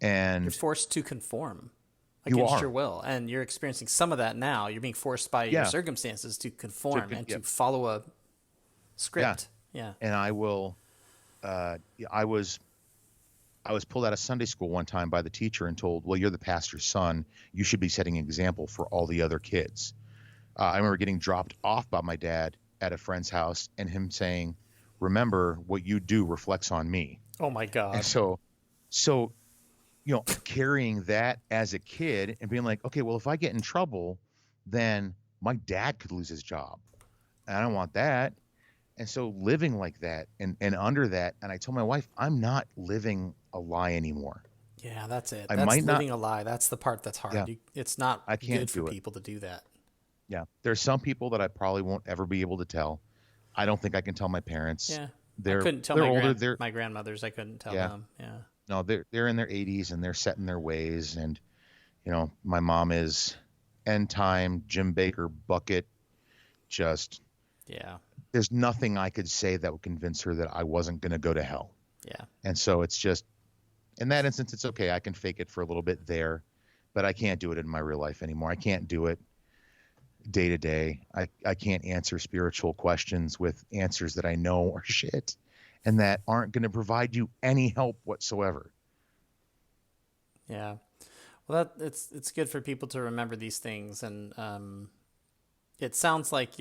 And you're forced to conform against your will. And you're experiencing some of that now. You're being forced by your circumstances to conform and to follow a script. Yeah. And I will, I was pulled out of Sunday school one time by the teacher and told, well, you're the pastor's son. You should be setting an example for all the other kids. I remember getting dropped off by my dad at a friend's house and him saying, remember, what you do reflects on me. Oh my God. And so, carrying that as a kid and being like, okay, well, if I get in trouble, then my dad could lose his job. And I don't want that. And so living like that and under that, and I told my wife, I'm not living a lie anymore. Yeah, that's it. I that's might living not, a lie. That's the part that's hard. Yeah. It's not I can't good for do it. people to do that. Yeah. There's some people that I probably won't ever be able to tell. I don't think I can tell my parents. Yeah. I couldn't tell my grandmothers. I couldn't tell them. Yeah. No, they're in their 80s and they're set in their ways. And, My mom is end time Jim Baker bucket. Just Yeah. there's nothing I could say that would convince her that I wasn't going to go to hell. Yeah. And so it's just, in that instance, it's okay. I can fake it for a little bit there, but I can't do it in my real life anymore. I can't do it day to day. I can't answer spiritual questions with answers that I know are shit and that aren't going to provide you any help whatsoever. Yeah. Well, it's good for people to remember these things. And it sounds like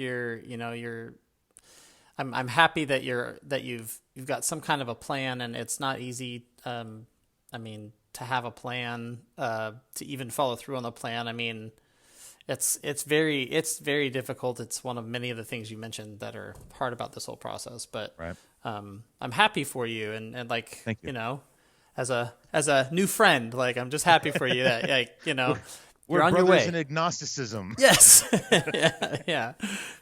I'm happy that you've got some kind of a plan, and it's not easy. To have a plan, to even follow through on the plan. I mean, it's very difficult. It's one of many of the things you mentioned that are hard about this whole process. But Right. I'm happy for you, and like, Thank you. As a new friend, like, I'm just happy for you that, like, We're you're on your brothers way. in agnosticism. Yes. Yeah.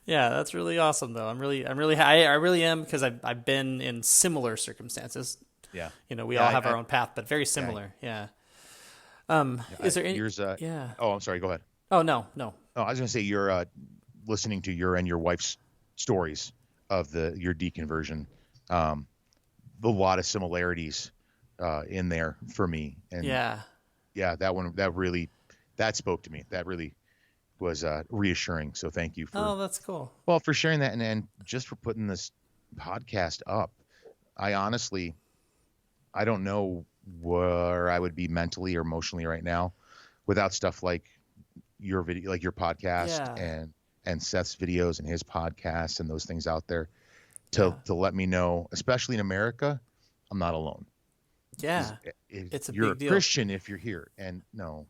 That's really awesome, though. I really am, because I've been in similar circumstances. Yeah. We all have our own path, but very similar. Yeah. Is there any? Yeah. Oh, I'm sorry. Go ahead. Oh, no. Oh, I was going to say you're listening to your and your wife's stories of your deconversion. A lot of similarities in there for me. And Yeah. that spoke to me. That really was reassuring. So thank you Oh, that's cool. for sharing that and just for putting this podcast up. I honestly, I don't know where I would be mentally or emotionally right now without stuff like your video, like your podcast and Seth's videos and his podcast and those things out there to let me know, especially in America, I'm not alone. Yeah. It's a you're big deal. a Christian if you're here. And no,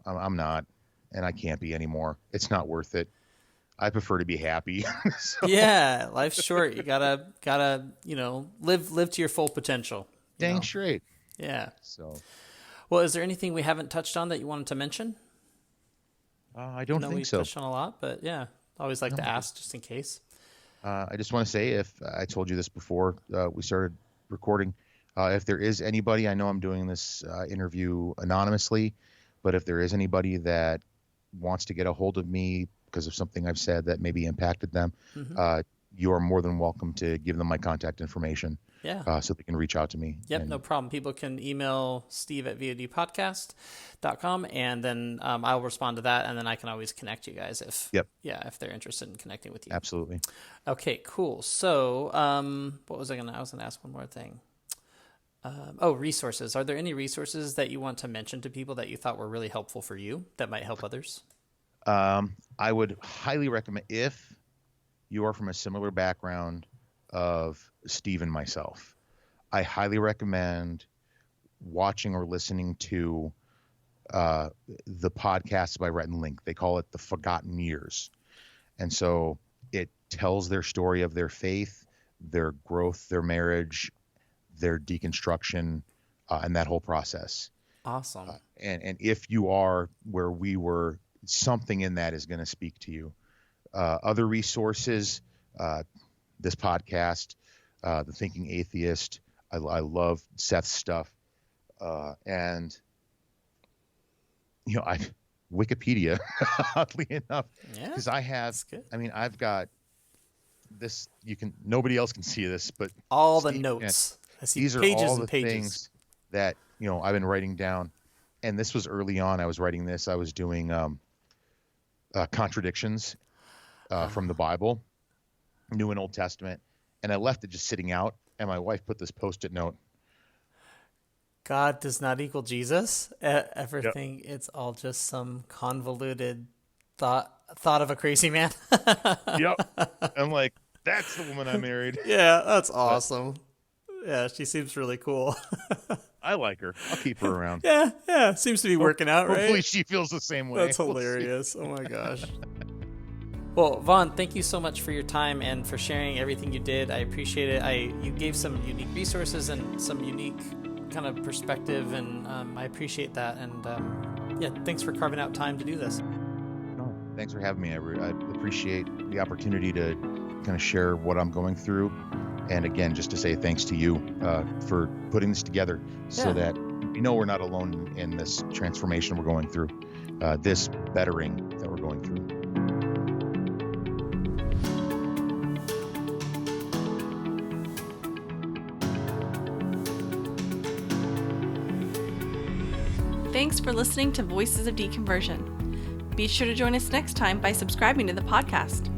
I'm not. And I can't be anymore. It's not worth it. I prefer to be happy. So, Yeah. Life's short. You gotta, live to your full potential. dang straight. Yeah. So, Well, is there anything we haven't touched on that you wanted to mention? I don't think we so. touched on a lot, but yeah, always like to ask just in case. I just want to say, if I told you this before we started recording, if there is anybody, I know I'm doing this interview anonymously, but if there is anybody that wants to get a hold of me because of something I've said that maybe impacted them, you are more than welcome to give them my contact information. Yeah. So they can reach out to me. Yep, no problem. People can email steve@vodpodcast.com, and then I'll respond to that, and then I can always connect you guys if they're interested in connecting with you. Absolutely. Okay, cool. So what was I going to ask one more thing. Resources. Are there any resources that you want to mention to people that you thought were really helpful for you that might help others? I would highly recommend, if you are from a similar background of Steve and myself, I highly recommend watching or listening to the podcast by Rhett and Link. They call it The Forgotten Years. And so it tells their story of their faith, their growth, their marriage, their deconstruction, and that whole process. Awesome. And if you are where we were, something in that is going to speak to you. Other resources, this podcast, The Thinking Atheist. I love Seth's stuff. And, Wikipedia, oddly enough, because I've got this, nobody else can see this, but all the notes. I see these pages are all and the pages. things that, I've been writing down. And this was early on. I was writing this. I was doing contradictions from the Bible, New and Old Testament. And I left it just sitting out. And my wife put this Post-it note. God does not equal Jesus. Everything, It's all just some convoluted thought of a crazy man. Yep. I'm like, that's the woman I married. Yeah, that's awesome. Yeah, she seems really cool. I like her. I'll keep her around. Yeah. Seems to be working out, right? Hopefully she feels the same way. That's hilarious. Oh my gosh. Well, Vaughn, thank you so much for your time and for sharing everything you did. I appreciate it. You gave some unique resources and some unique kind of perspective, and I appreciate that. And thanks for carving out time to do this. No, thanks for having me. I appreciate the opportunity to kind of share what I'm going through. And again, just to say thanks to you for putting this together so that we know we're not alone in this transformation we're going through, this bettering that we're going through. Thanks for listening to Voices of Deconversion. Be sure to join us next time by subscribing to the podcast.